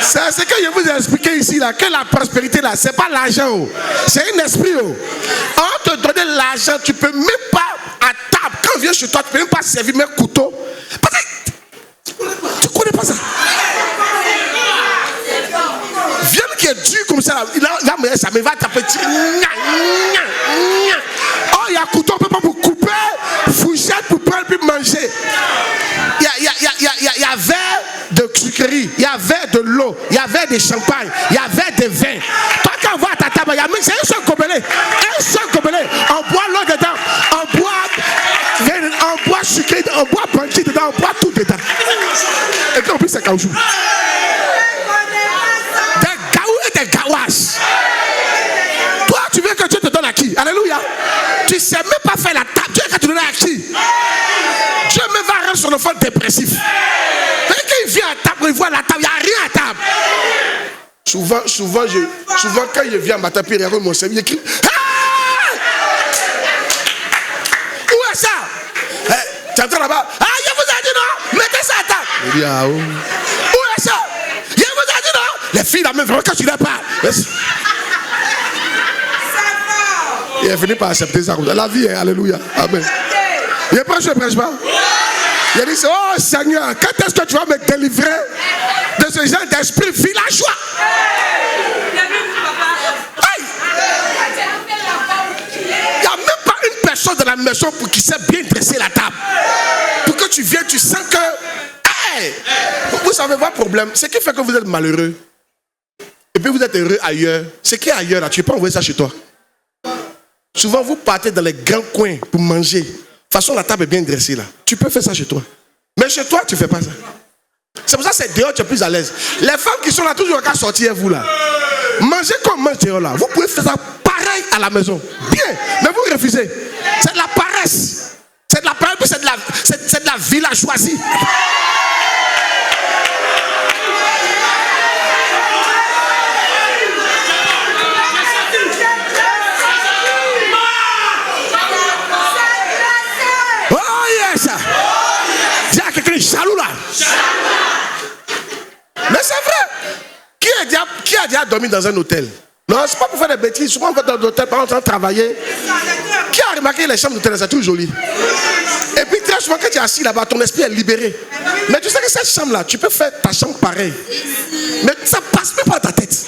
C'est ce que je vous ai expliqué ici, là, que la prospérité, là, ce n'est pas l'argent. C'est un esprit. On te donne l'argent, tu ne peux même pas à table. Quand on vient chez toi, tu ne peux même pas servir mes couteaux. Parce que tu ne connais pas ça. Viande qui est dure comme ça, là, ça me va taper. Oh, il y a un couteau, on ne peut pas pour couper, fourchette pour prendre puis manger. Il y a verre de sucrerie, il y a verre de l'eau, il y a verre de champagne, il y a verre de vin. Toi, quand on voit à ta table, il y a même c'est un seul gobelet. Un seul gobelet. On boit l'eau dedans, on boit sucré, on boit banquet dedans, on boit tout dedans. Et puis en plus, c'est caoutchouc. Des gaou et des gaouas. Toi, tu veux que Dieu te donne à qui? Alléluia. Tu ne sais même pas faire la table. Dieu va te donner à qui? Dieu me va rendre son enfant dépressif. Mais quand il vient à table, il voit la table, il n'y a rien à table. Souvent quand il vient à ma table, il regarde mon service, il écrit ah! Où est ça? Tu entends là-bas? Ah, je vous ai dit non, mettez ça à table. Il dit ah, où est ça? Les filles, la même, vraiment, quand tu leur parles. Il est fini par accepter ça. La vie, hein, alléluia. Amen. Il prêche, je ne prêche pas. Il a dit, oh Seigneur, quand est-ce que tu vas me délivrer de ce genre d'esprit villageois? Il n'y a même pas une personne dans la maison pour qui sait bien dresser la table. Pour que tu viennes, tu sens que... Hey, vous savez, votre problème, ce qui fait que vous êtes malheureux, et puis vous êtes heureux ailleurs, ce qui est ailleurs, là, tu ne peux pas envoyer ça chez toi. Souvent, vous partez dans les grands coins pour manger. De toute façon, la table est bien dressée là. Tu peux faire ça chez toi. Mais chez toi, tu ne fais pas ça. C'est pour ça que c'est dehors, tu es plus à l'aise. Les femmes qui sont là, toujours qu'à sortir, vous là. Mangez comme mange dehors là. Vous pouvez faire ça pareil à la maison. Bien. Mais vous refusez. C'est de la paresse. C'est de la paresse, c'est de la villageoisie. Dis à quelqu'un jaloux là. Mais c'est vrai. Qui a déjà dormi dans un hôtel? Non, c'est pas pour faire des bêtises. Souvent on va dans l'hôtel pendant qu'on travailler. Qui a remarqué que les chambres d'hôtel, c'est toujours joli? Et puis très souvent quand tu es assis là-bas, ton esprit est libéré. Mais tu sais que cette chambre là, tu peux faire ta chambre pareille. Mais ça passe même pas dans ta tête.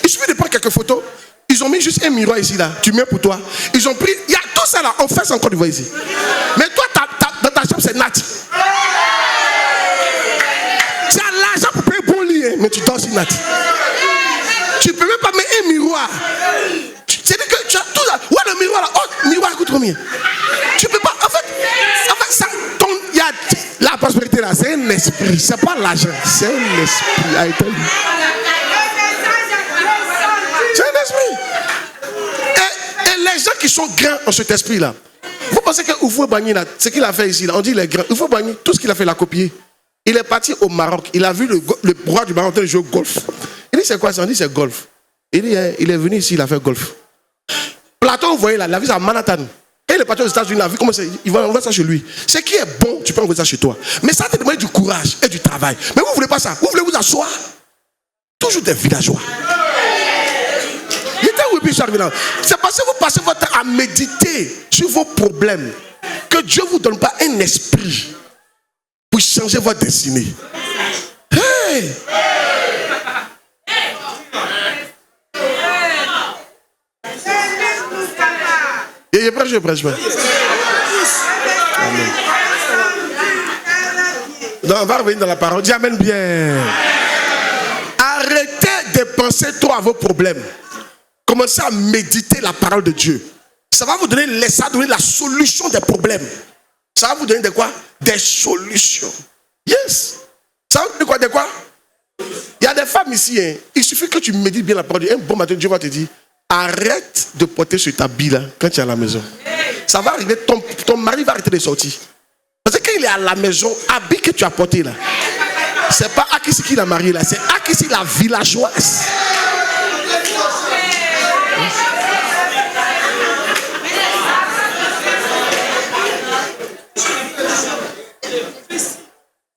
Il suffit de prendre quelques photos. Ils ont mis juste un miroir ici là. Tu mets pour toi. Ils ont pris. Il y a tout ça là. On fait ça encore du voix ici. Mais toi, dans ta chambre, c'est nat. Tu as l'argent pour payer bon lit, hein, mais tu dors sur nat. Tu peux même pas mettre un miroir. C'est-à-dire que tu as tout ça. Ouais, le miroir là. Oh, le miroir coûte combien? Tu peux pas. En fait ça, y a, la prospérité là, c'est un esprit. C'est pas l'argent. C'est un esprit. C'est un esprit. Et les gens qui sont grands en cet esprit là, vous pensez que Oufou Bagni, ce qu'il a fait ici, là, on dit il est grand. Oufou Bagni, tout ce qu'il a fait, il a copié. Il est parti au Maroc. Il a vu le roi du Maroc en train de jouer au golf. Il dit c'est quoi ça? On dit c'est golf. Il dit il est venu ici, il a fait golf. Platon, vous voyez là, il a vu ça à Manhattan. Et il est parti aux États-Unis, il a vu comment c'est. Il va envoyer ça chez lui. Ce qui est bon, tu peux envoyer ça chez toi. Mais ça te demande du courage et du travail. Mais vous ne voulez pas ça. Vous voulez vous asseoir. Toujours des villageois. C'est parce que vous passez votre temps à méditer sur vos problèmes que Dieu ne vous donne pas un esprit pour changer votre destinée. Hey! Et je prêche pas. Amen. Donc, on va revenir dans la parole. Dis amen bien. Arrêtez de penser trop à vos problèmes. Commencez à méditer la parole de Dieu. Ça va vous donner la solution des problèmes. Ça va vous donner de quoi? Des solutions. Yes. Ça va vous donner quoi? De quoi? Il y a des femmes ici. Hein. Il suffit que tu médites bien la parole de Dieu. Un bon matin, Dieu va te dire, arrête de porter sur ta bille là quand tu es à la maison. Ça va arriver, ton mari va arrêter de sortir. Parce que quand il est à la maison, habit que tu as porté là, c'est pas Akissi qui l'a marié là, c'est Akissi la villageoise.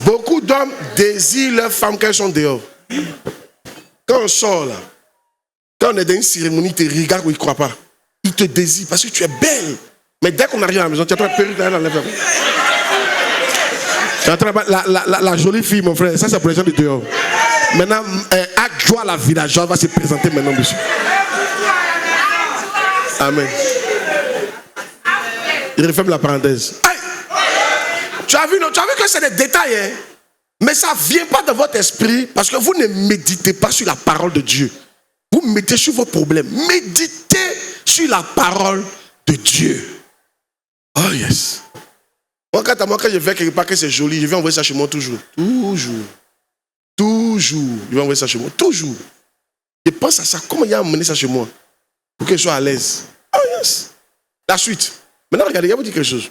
Beaucoup d'hommes désirent leurs femmes quand elles sont dehors. Quand on sort là, quand on est dans une cérémonie, ils te regardent ou ils ne croient pas. Ils te désirent parce que tu es belle. Mais dès qu'on arrive à la maison, tu as pas perruque derrière la jolie fille, mon frère, ça c'est pour les gens de dehors. Maintenant, Adjoa la villageoise va se présenter maintenant, monsieur. Amen. Il referme la parenthèse. Hey! Tu as vu que c'est des détails, hein? Mais ça ne vient pas de votre esprit parce que vous ne méditez pas sur la parole de Dieu. Vous méditez sur vos problèmes. Méditez sur la parole de Dieu. Oh yes. Moi, quand je vais quelque part que c'est joli, je vais envoyer ça chez moi toujours. Toujours. Je vais envoyer ça chez moi. Toujours. Je pense à ça. Comment il a amené ça chez moi? Pour que je sois à l'aise. Oh yes. La suite. Maintenant, regardez, il va vous dire quelque chose.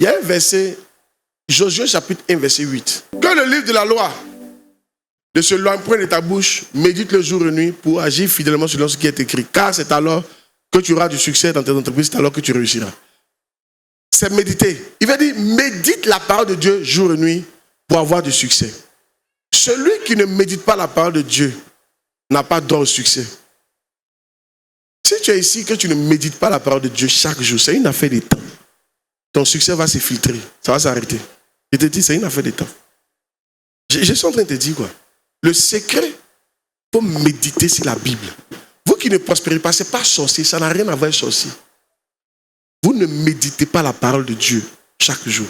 Il y a un verset, Josué chapitre 1, verset 8. Que le livre de la loi de ce l'empreinte de ta bouche, médite le jour et nuit pour agir fidèlement selon ce qui est écrit. Car c'est alors que tu auras du succès dans tes entreprises, c'est alors que tu réussiras. C'est méditer. Il va dire, médite la parole de Dieu jour et nuit pour avoir du succès. Celui qui ne médite pas la parole de Dieu n'a pas droit au succès. Si tu es ici que tu ne médites pas la parole de Dieu chaque jour, c'est une affaire de temps. Ton succès va se filtrer, ça va s'arrêter. Je te dis, c'est une affaire de temps. Je suis en train de te dire quoi? Le secret pour méditer sur la Bible. Vous qui ne prospérez pas, ce n'est pas sorcier, ça n'a rien à voir avec sorcier. Vous ne méditez pas la parole de Dieu chaque jour.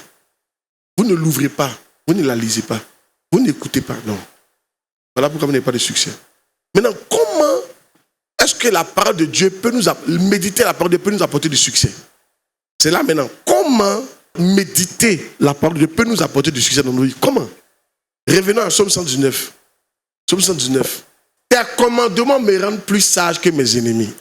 Vous ne l'ouvrez pas, vous ne la lisez pas, vous n'écoutez pas, non. Voilà pourquoi vous n'avez pas de succès. Maintenant, comment est-ce que la parole de Dieu peut méditer la parole de Dieu peut nous apporter du succès? C'est là maintenant. Comment méditer la parole de Dieu peut nous apporter du succès dans nos vies? Comment? Revenons à Psaume 119. Psaume 119. Tes commandements me rendent plus sage que mes ennemis.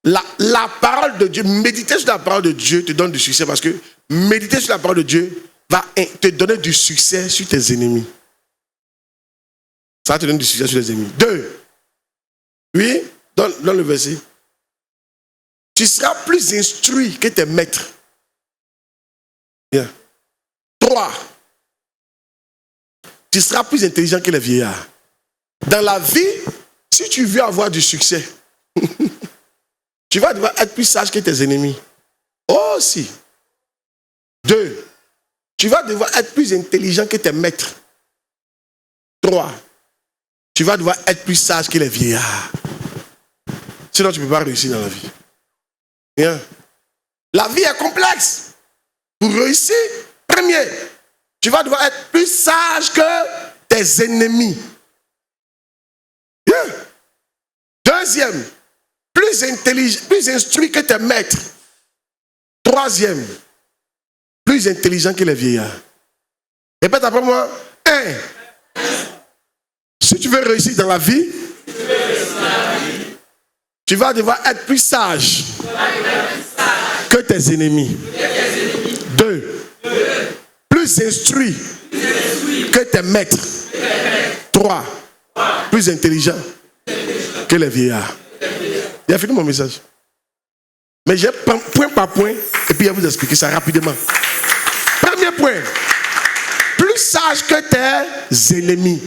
La parole de Dieu, méditer sur la parole de Dieu te donne du succès parce que méditer sur la parole de Dieu va te donner du succès sur tes ennemis. Ça te donne du succès sur les ennemis. 2. Oui, dans le verset. Tu seras plus instruit que tes maîtres. Bien. 3. Tu seras plus intelligent que les vieillards. Dans la vie, si tu veux avoir du succès, tu vas devoir être plus sage que tes ennemis. Oh, si. 2. Tu vas devoir être plus intelligent que tes maîtres. 3. Tu vas devoir être plus sage que les vieillards. Sinon, tu ne peux pas réussir dans la vie. Bien. La vie est complexe. Pour réussir, premier, tu vas devoir être plus sage que tes ennemis. Bien. Deuxième, plus intelligent, plus instruit que tes maîtres. Troisième, plus intelligent que les vieillards. Répète après moi. 1. Si tu veux réussir dans la vie, tu vas devoir être plus sage que tes ennemis. 2. Plus instruit que tes maîtres. 3. Plus intelligent que les vieillards. Il a fini mon message. Mais j'ai point par point et puis je vais vous expliquer ça rapidement. Premier point. Plus sage que tes ennemis.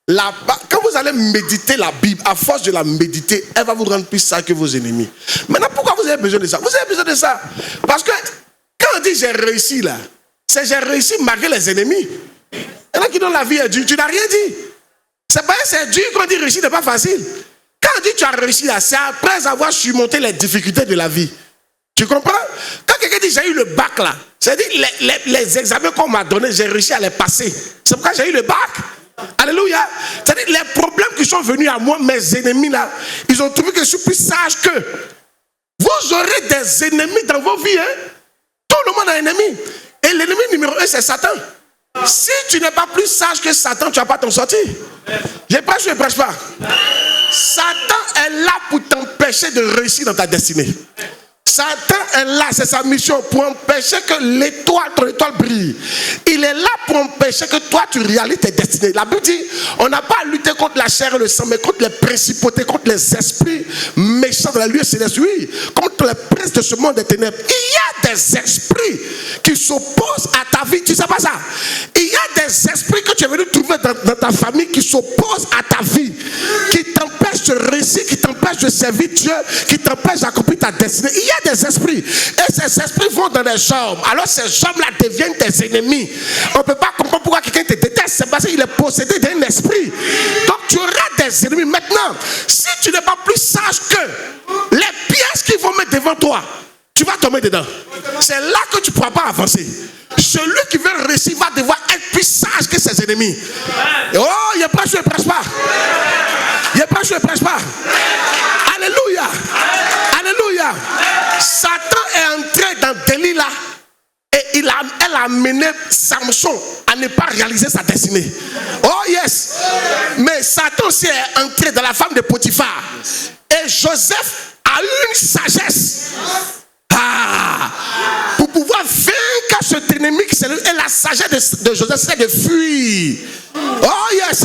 Quand vous allez méditer la Bible, à force de la méditer, elle va vous rendre plus sage que vos ennemis. Maintenant, pourquoi vous avez besoin de ça? Vous avez besoin de ça parce que quand on dit j'ai réussi là, c'est j'ai réussi malgré les ennemis. Il y en a qui donnent la vie est dure, tu n'as rien dit. C'est pas c'est dur qu'on dit réussir n'est pas facile. Quand on dit tu as réussi là, c'est après avoir surmonté les difficultés de la vie. Tu comprends? Quand quelqu'un dit j'ai eu le bac là, c'est-à-dire les examens qu'on m'a donnés, j'ai réussi à les passer. C'est pourquoi j'ai eu le bac. Alléluia. C'est-à-dire les problèmes qui sont venus à moi, mes ennemis là, ils ont trouvé que je suis plus sage qu'eux. Vous aurez des ennemis dans vos vies. Hein? Tout le monde a un ennemi. Et l'ennemi numéro 1, c'est Satan. Si tu n'es pas plus sage que Satan, tu ne vas pas t'en sortir. Je prêche ou je ne prêche pas? Satan est là pour t'empêcher de réussir dans ta destinée. Satan est là, c'est sa mission pour empêcher que ton étoile brille. Il est là pour empêcher que toi tu réalises tes destinées. La Bible dit, on n'a pas à lutter contre la chair et le sang, mais contre les principautés, contre les esprits méchants de la lumière céleste. Oui, contre les princes de ce monde des ténèbres. Il y a des esprits qui s'opposent à ta vie. Tu sais pas ça? Il y a des esprits que tu es venu trouver dans ta famille qui s'opposent à ta vie, qui t'empêchent de réussir, qui t'empêchent de servir Dieu, qui t'empêchent d'accomplir ta destinée. Il y a des esprits. Et ces esprits vont dans les hommes. Alors ces hommes-là deviennent tes ennemis. On ne peut pas comprendre pourquoi quelqu'un te déteste. C'est parce qu'il est possédé d'un esprit. Donc tu auras des ennemis. Maintenant, si tu n'es pas plus sage que les pièges qu'ils vont mettre devant toi, tu vas tomber dedans. C'est là que tu ne pourras pas avancer. Celui qui veut réussir va devoir être plus sage que ses ennemis. Oh, il n'y a pas, je ne prêche pas. Il n'y a pas, je ne prêche pas. Alléluia. Alléluia. Satan est entré dans Delilah et elle a amené Samson à ne pas réaliser sa destinée. Oh yes. Mais Satan aussi est entré dans la femme de Potiphar. Et Joseph a eu une sagesse. Pour pouvoir vaincre cet ennemi, et la sagesse de Joseph, c'est de fuir. Oh yes,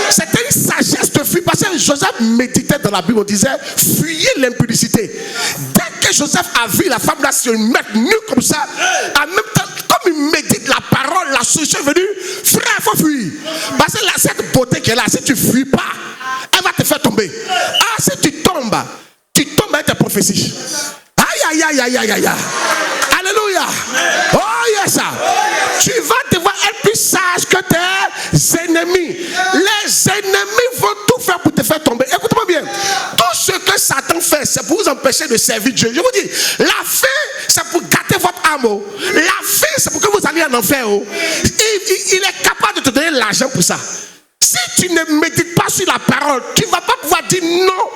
c'était une sagesse de fuir parce que Joseph méditait dans la Bible, on disait fuyez l'impudicité. Dès que Joseph a vu la femme là se mettre nue comme ça, en même temps, comme il médite la parole, la solution est venue, frère, il faut fuir. Parce Parce que là, cette beauté qui est là, si tu ne fuis pas, elle va te faire tomber. Ah, si tu tombes avec tes prophéties. Aïe, aïe, aïe, aïe, aïe, aïe. Alléluia. Oh yes. Tu vas devoir être plus sage que tes ennemis. Les ennemis vont tout faire pour te faire tomber. Écoutez-moi bien. Tout ce que Satan fait, c'est pour vous empêcher de servir Dieu. Je vous dis, la fin, c'est pour gâter votre âme. La fin, c'est pour que vous alliez en enfer. Il est capable de te donner l'argent pour ça. Si tu ne médites pas sur la parole, tu ne vas pas pouvoir dire non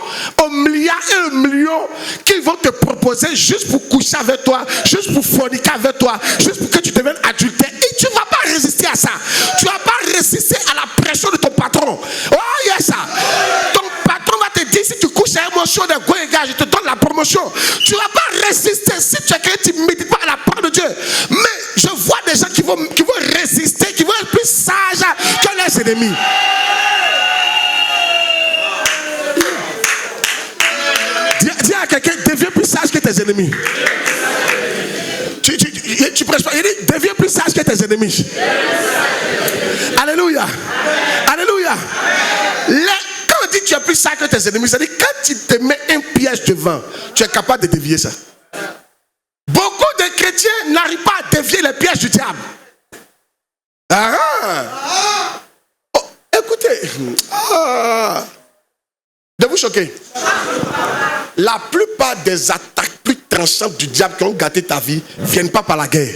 aux milliards et aux millions qu'ils vont te proposer juste pour coucher avec toi, juste pour forniquer avec toi, juste pour que tu deviennes adultère. Et tu ne vas pas résister à ça. Tu ne vas pas résister à la pression de ton patron. Oh yes! Ton patron va te dire, si tu couches avec moi sur des gars, je te donne la promotion. Tu ne vas pas résister si tu es quelqu'un qui ne médite pas à la parole de Dieu. Mais je vois des gens qui vont résister, qui vont être plus sages que les ennemis. Dis à quelqu'un, deviens plus sage que tes ennemis. Tu prêches pas, il dit, deviens plus sage que tes ennemis. Alléluia. Alléluia. Quand on dit tu es plus sage que tes ennemis, c'est-à-dire quand tu te mets un piège devant, tu es capable de dévier ça. Beaucoup de chrétiens n'arrivent pas à dévier les pièges du diable. Oh, écoutez, de vous choquer. La plupart des attaques plus tranchantes du diable qui ont gâté ta vie ne viennent pas par la guerre.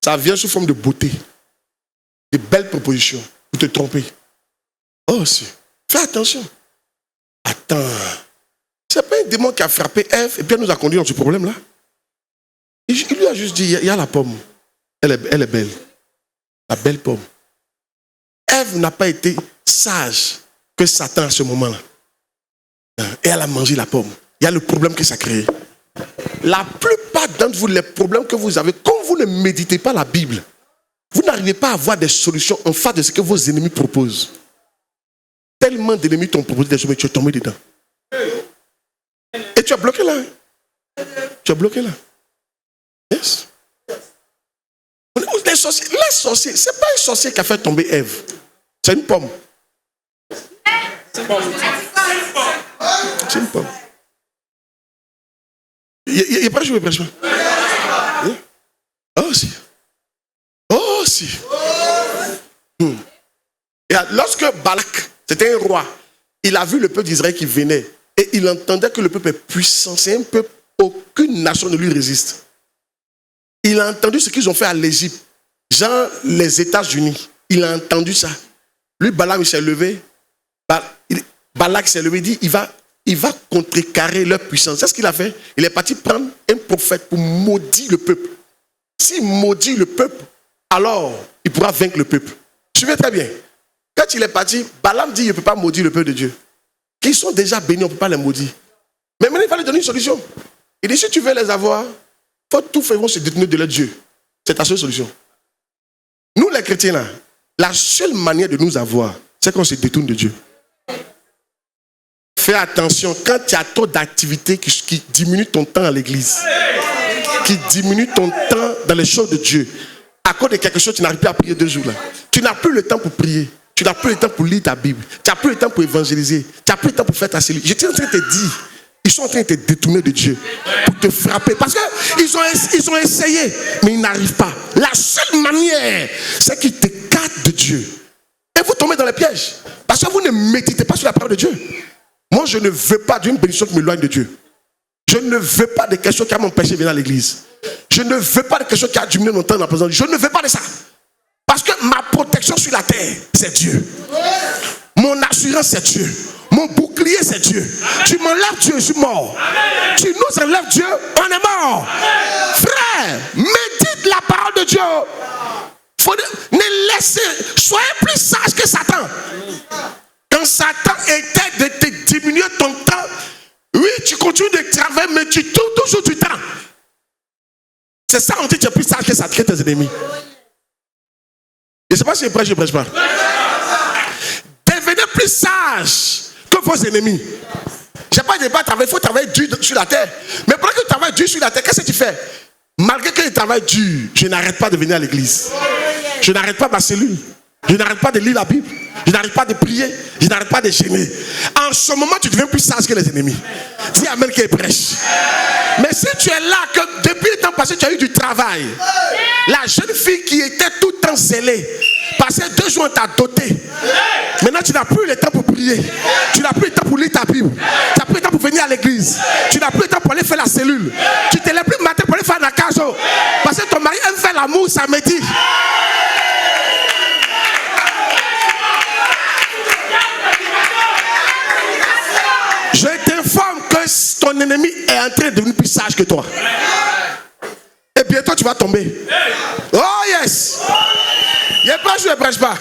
Ça vient sous forme de beauté, de belles propositions pour te tromper. Oh si, fais attention. Attends, c'est pas un démon qui a frappé Ève et puis elle nous a conduit dans ce problème-là. Il lui a juste dit, il y a la pomme. Elle est belle. La belle pomme. Ève n'a pas été sage que Satan à ce moment-là. Et elle a mangé la pomme. Il y a le problème que ça a créé. La plupart d'entre vous, les problèmes que vous avez, quand vous ne méditez pas la Bible, vous n'arrivez pas à avoir des solutions en face de ce que vos ennemis proposent. Tellement d'ennemis t'ont proposé des choses, mais tu es tombé dedans. Et tu es bloqué là. Tu es bloqué là. Yes. Les sorciers, c'est pas un sorcier qui a fait tomber Ève. C'est une pomme. C'est une pomme. Il prêche ou il prêche pas? Oh si. Oh si. Et lorsque Balak, c'était un roi, il a vu le peuple d'Israël qui venait et il entendait que le peuple est puissant. C'est un peuple, aucune nation ne lui résiste. Il a entendu ce qu'ils ont fait à l'Égypte, genre les États-Unis. Il a entendu ça. Lui, Balak s'est levé. Balak s'est levé et dit, il va contrecarrer leur puissance. C'est ce qu'il a fait. Il est parti prendre un prophète pour maudire le peuple. S'il maudit le peuple, alors il pourra vaincre le peuple. Suivez très bien. Quand il est parti, Balaam dit, il ne peut pas maudire le peuple de Dieu. Qu'ils sont déjà bénis, on ne peut pas les maudire. Mais maintenant, il fallait donner une solution. Il dit, si tu veux les avoir, faut tout faire, ils vont se détourner de leur Dieu. C'est ta seule solution. Nous, les chrétiens, là, la seule manière de nous avoir, c'est qu'on se détourne de Dieu. Fais attention, quand tu as trop d'activités qui diminuent ton temps à l'église, qui diminuent ton temps dans les choses de Dieu, à cause de quelque chose, tu n'arrives plus à prier 2 jours là. Tu n'as plus le temps pour prier. Tu n'as plus le temps pour lire ta Bible. Tu n'as plus le temps pour évangéliser. Tu n'as plus le temps pour faire ta cellule. J'étais en train de te dire, ils sont en train de te détourner de Dieu pour te frapper. Parce qu'ils ont essayé, mais ils n'arrivent pas. La seule manière, c'est qu'ils te gardent de Dieu. Et vous tombez dans les pièges. Parce que vous ne méditez pas sur la parole de Dieu. Moi, je ne veux pas d'une bénédiction qui m'éloigne de Dieu. Je ne veux pas de quelque chose qui va m'empêcher de venir à l'église. Je ne veux pas de quelque chose qui a diminué mon temps dans la présence de Dieu. Je ne veux pas de ça. Parce que ma protection sur la terre, c'est Dieu. Mon assurance, c'est Dieu. Mon bouclier, c'est Dieu. Tu m'enlèves Dieu, je suis mort. Tu nous enlèves Dieu, on est mort. Frère, médite la parole de Dieu. Ne laissez, soyez plus sage que Satan. Quand Satan était de te diminuer ton temps, oui, tu continues de travailler, mais tu tournes toujours du temps. C'est ça, on dit que tu es plus sage que tes ennemis. Je ne sais pas si je prêche pas. Devenez plus sage que vos ennemis. Je n'ai pas dit il faut travailler dur sur la terre. Mais pendant que tu travailles dur sur la terre, qu'est-ce que tu fais? Malgré que je travaille dur, je n'arrête pas de venir à l'église. Je n'arrête pas ma cellule. Je n'arrête pas de lire la Bible. Je n'arrête pas de prier. Je n'arrête pas de gêner. En ce moment, tu deviens plus sage que les ennemis. Dis Amen qui est prêche. Mais si tu es là, que depuis le temps passé, tu as eu du travail. La jeune fille qui était tout le temps zélée, passé 2 jours, on t'a doté. Maintenant, tu n'as plus le temps pour prier. Tu n'as plus le temps pour lire ta Bible. Tu n'as plus le temps pour venir à l'église. Tu n'as plus le temps pour aller faire la cellule. Tu te lèves plus le matin pour aller faire la cage. Parce que ton mari aime faire l'amour samedi. Je t'informe que ton ennemi est en train de devenir plus sage que toi. Et bientôt tu vas tomber. Oh yes. Il n'y a pas, je ne prêche pas.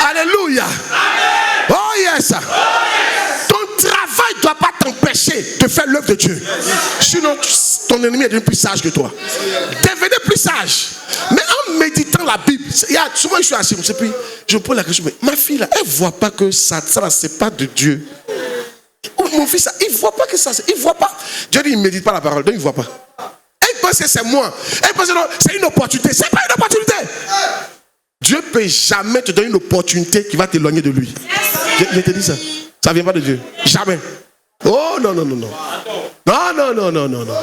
Alléluia. Oh yes. Ton travail ne doit pas t'empêcher de faire l'œuvre de Dieu. Sinon, ton ennemi est devenu plus sage que toi. Devenez plus sage. Mais en méditant la Bible, souvent je suis assis, puis je me pose la question, mais ma fille là, elle ne voit pas que ça c'est pas de Dieu. Mon fils, il ne voit pas que ça, il ne voit pas. Dieu dit, il ne médite pas la parole, donc il ne voit pas. Elle pense que c'est moi. Elle pense que c'est une opportunité. Ce n'est pas une opportunité. Dieu ne peut jamais te donner une opportunité qui va t'éloigner de lui. Je te dis ça. Ça ne vient pas de Dieu. Jamais. Oh non, non, non, non. Non, non, non, non, non, non.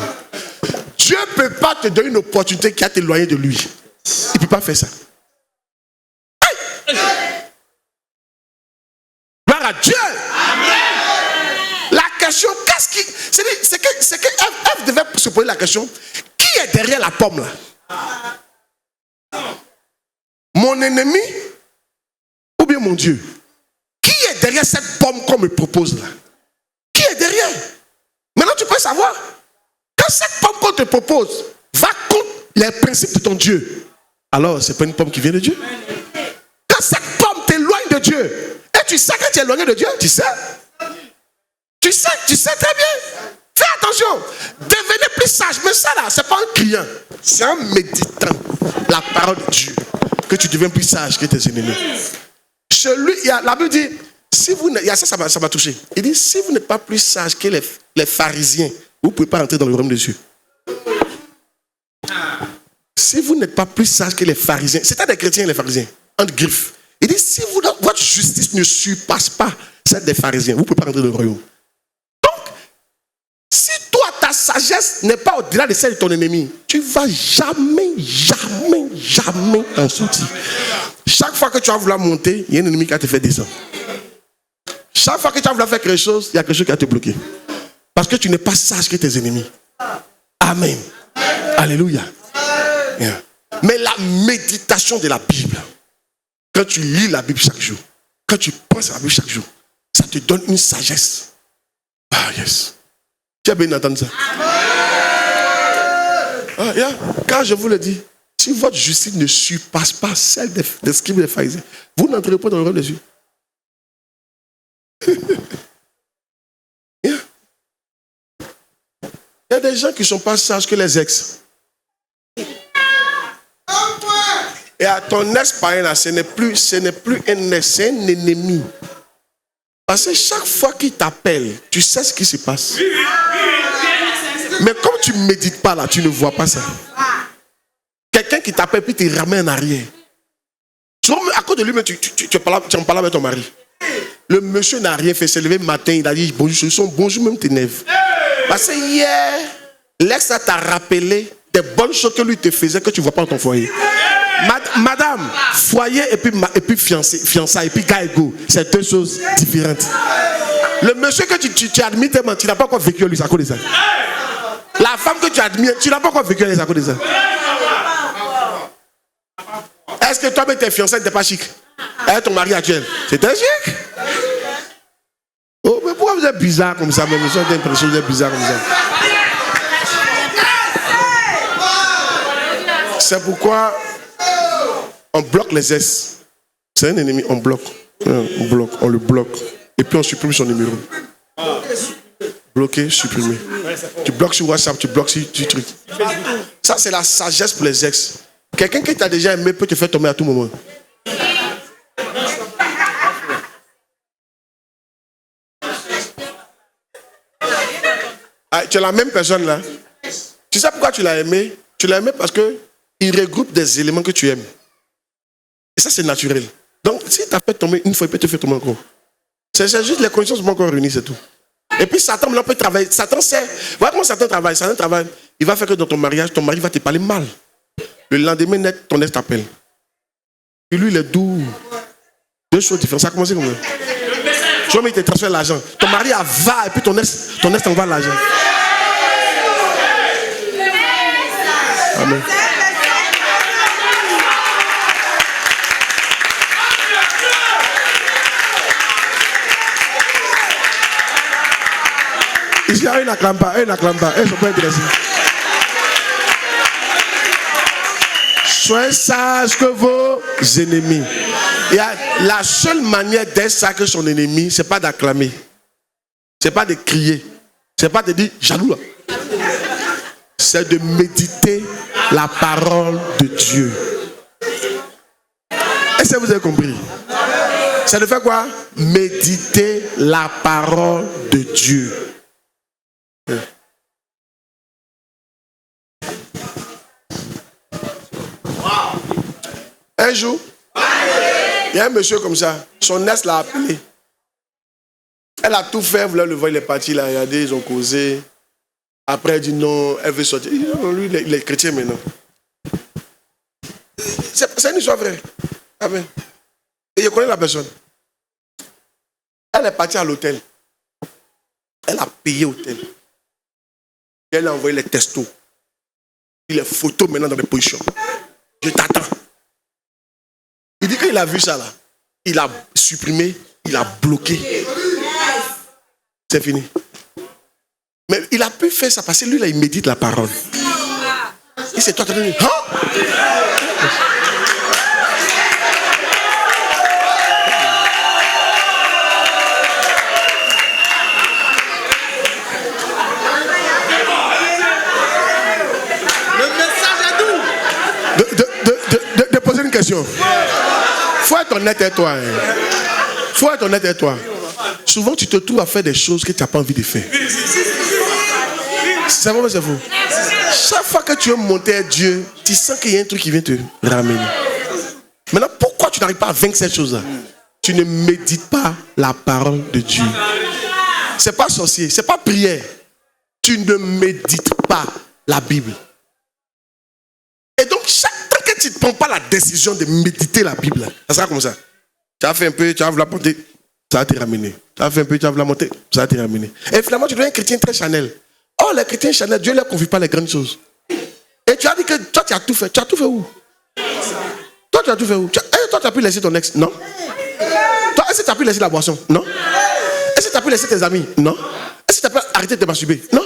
Dieu ne peut pas te donner une opportunité qui va t'éloigner de lui. Il ne peut pas faire ça. Gloire à Dieu. La question, c'est que Ève devait se poser la question, qui est derrière la pomme là? Mon ennemi ou bien mon Dieu? Qui est derrière cette pomme qu'on me propose là? Qui est derrière? Maintenant tu peux savoir. Quand cette pomme qu'on te propose va contre les principes de ton Dieu, alors c'est pas une pomme qui vient de Dieu. Quand cette pomme t'éloigne de Dieu, et tu sais que tu es éloigné de Dieu, tu sais. Tu sais très bien. Fais attention. Devenez plus sage. Mais ça là, c'est pas un criant. C'est en méditant la parole de Dieu que tu deviens plus sage que tes ennemis. La Bible dit, si vous, ça m'a touché. Il dit, si vous n'êtes pas plus sage que les pharisiens, vous ne pouvez pas entrer dans le royaume des cieux. Si vous n'êtes pas plus sage que les pharisiens, c'est à des chrétiens et les pharisiens, entre griffes. Il dit, si votre justice ne surpasse pas celle des pharisiens, vous ne pouvez pas entrer dans le royaume. Si toi, ta sagesse n'est pas au-delà de celle de ton ennemi, tu ne vas jamais en sortir. Chaque fois que tu vas vouloir monter, il y a un ennemi qui va te faire descendre. Chaque fois que tu vas vouloir faire quelque chose, il y a quelque chose qui va te bloquer. Parce que tu n'es pas sage que tes ennemis. Amen. Alléluia. Yeah. Mais la méditation de la Bible, quand tu lis la Bible chaque jour, quand tu penses à la Bible chaque jour, ça te donne une sagesse. Ah yes. Tu as bien entendu ça? Ah, yeah. Quand je vous le dis, si votre justice ne surpasse pas celle des scribes et des pharisiens, vous n'entrez pas dans le royaume des cieux. Yeah. Il y a des gens qui ne sont pas sages que les ex. Et à ton ex-parent là, ce n'est plus un ex, c'est un ennemi. Parce que chaque fois qu'il t'appelle, tu sais ce qui se passe. Mais comme tu ne médites pas là, tu ne vois pas ça. Quelqu'un qui t'appelle puis te ramène en arrière. À cause de lui, tu en parles avec ton mari. Le monsieur n'a rien fait, s'est levé le matin, il a dit bonjour, son bonjour même t'énerve. Parce que hier, l'ex t'a rappelé des bonnes choses que lui te faisait que tu ne vois pas dans ton foyer. Madame, foyer et puis fiançailles, et puis gars et go, c'est 2 choses différentes. Le monsieur que tu admires tellement, tu n'as pas encore vécu lui à cause de ça. La femme que tu admires, tu n'as pas encore vécu à cause de ça. Est-ce que toi-même tes fiancés n'étaient pas chic? Et ton mari actuel, c'était chic? Oh, mais pourquoi vous êtes bizarre comme ça? Même j'ai l'impression que vous êtes bizarre comme ça. C'est pourquoi on bloque les S. C'est un ennemi, on bloque. On le bloque. Et puis on supprime son numéro. Bloquer, supprimer. Tu bloques sur WhatsApp, tu bloques sur truc. Ça, c'est la sagesse pour les ex. Quelqu'un qui t'a déjà aimé peut te faire tomber à tout moment. Ah, tu es la même personne là. Tu sais pourquoi tu l'as aimé? Tu l'as aimé parce qu'il regroupe des éléments que tu aimes. Et ça, c'est naturel. Donc, si tu as fait tomber une fois, il peut te faire tomber encore. C'est juste les conditions ne sont pas encore réunies, c'est tout. Et puis Satan, on peut travailler. Satan sait. Voilà comment Satan travaille. Satan travaille. Il va faire que dans ton mariage, ton mari va te parler mal. Le lendemain net, ton ex t'appelle. Et lui, il est doux. Deux choses différentes. Ça a commencé comme ça. Tu vois, il te transfère l'argent. Ton mari va et puis ton ex t'envoie l'argent. Amen. Ici, il n'acclame pas, elles sont pas intéressées. Soyez sages que vos ennemis. Et la seule manière d'être sage que son ennemi, ce n'est pas d'acclamer. Ce n'est pas de crier. Ce n'est pas de dire jaloux. C'est de méditer la parole de Dieu. Est-ce que vous avez compris? C'est de faire quoi? Méditer la parole de Dieu. Un jour, il y a un monsieur comme ça, son ex l'a appelé. Elle a tout fait, elle voulait le voir, il est parti, il a regardé, ils ont causé. Après, elle dit non, elle veut sortir. Non, lui, il est chrétien maintenant. C'est une histoire vraie. Amen. Et je connais la personne. Elle est partie à l'hôtel. Elle a payé l'hôtel. Elle a envoyé les textos. Il est photo maintenant dans les positions. Je t'attends. Il dit qu'il a vu ça là. Il a supprimé, il a bloqué. C'est fini. Mais il a pu faire ça parce que lui là, il médite la parole. Il s'est toi entendu. Hein? De poser une question. Faut être honnête avec toi. Faut être honnête avec toi. Souvent, tu te trouves à faire des choses que tu n'as pas envie de faire. C'est vrai ou c'est faux? Chaque fois que tu veux monter à Dieu, tu sens qu'il y a un truc qui vient te ramener. Maintenant, pourquoi tu n'arrives pas à vaincre cette chose-là? Tu ne médites pas la parole de Dieu. C'est pas sorcier, c'est pas prière. Tu ne médites pas la Bible. Et donc, chaque temps que tu ne prends pas la décision de méditer la Bible, ça sera comme ça. Tu as fait un peu, tu vas la monter, ça va te ramener. Tu as fait un peu, tu vas la monter, ça va te ramener. Et finalement, tu deviens un chrétien très charnel. Oh, les chrétiens charnels, Dieu ne leur confie pas les grandes choses. Et tu as dit que toi, tu as tout fait. Tu as tout fait où? Toi, tu as tout fait où? Toi, tu as pu laisser ton ex? Non. Toi, est-ce que tu as pu laisser la boisson? Non. Est-ce que tu as pu laisser tes amis? Non. Est-ce que tu as pu arrêter de te masturber? Non.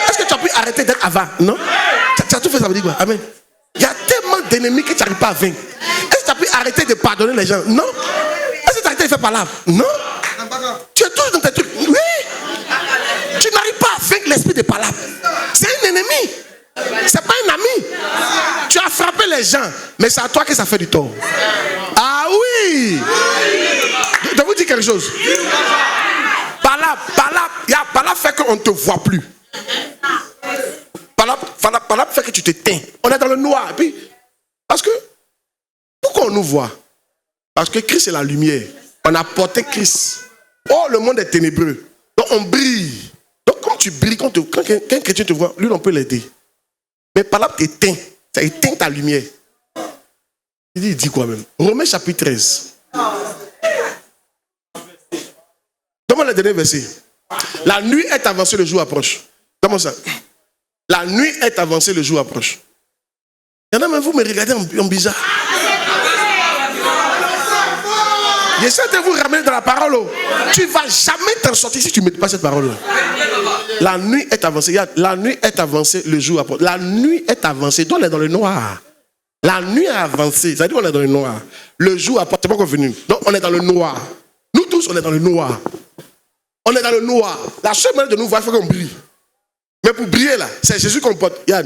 Est-ce que tu as pu arrêter d'être avare? Non. Tu as tout fait, ça veut dire quoi? Amen. Il y a tellement d'ennemis que tu n'arrives pas à vaincre. Est-ce que tu as pu arrêter de pardonner les gens? Non. Est-ce que tu as arrêté de faire palabre? Non. Tu es toujours dans tes trucs. Oui. Tu n'arrives pas à vaincre l'esprit de palabre. C'est un ennemi. C'est pas un ami. Tu as frappé les gens, mais c'est à toi que ça fait du tort. Ah oui. Je vous dis quelque chose. Palabre fait qu'on ne te voit plus. Palabre fait que tu te teins. On est dans le noir. Et puis, parce que, pourquoi on nous voit? Parce que Christ est la lumière. On a porté Christ. Oh, le monde est ténébreux. Donc on brille. Donc quand tu brilles, quand un chrétien te voit, lui on peut l'aider. Mais palabre t'éteint. Ça éteint ta lumière. Il dit quoi même? Romains chapitre 13. Donne-moi le dernier verset. La nuit est avancée, le jour approche. Comment ça? La nuit est avancée, le jour approche. Il y en a même, vous me regardez en bizarre. J'essaie de vous ramener dans la parole. Tu ne vas jamais t'en sortir si tu ne mets pas cette parole-là. La nuit est avancée. La nuit est avancée, le jour approche. La nuit est avancée. Donc on est dans le noir. La nuit est avancée. Ça veut dire qu'on est dans le noir. Le jour approche. C'est pas convenu. Donc on est dans le noir. Nous tous, on est dans le noir. On est dans le noir. La seule manière de nous voir, il faut qu'on brille. Mais pour briller là, c'est Jésus qu'on porte. Non,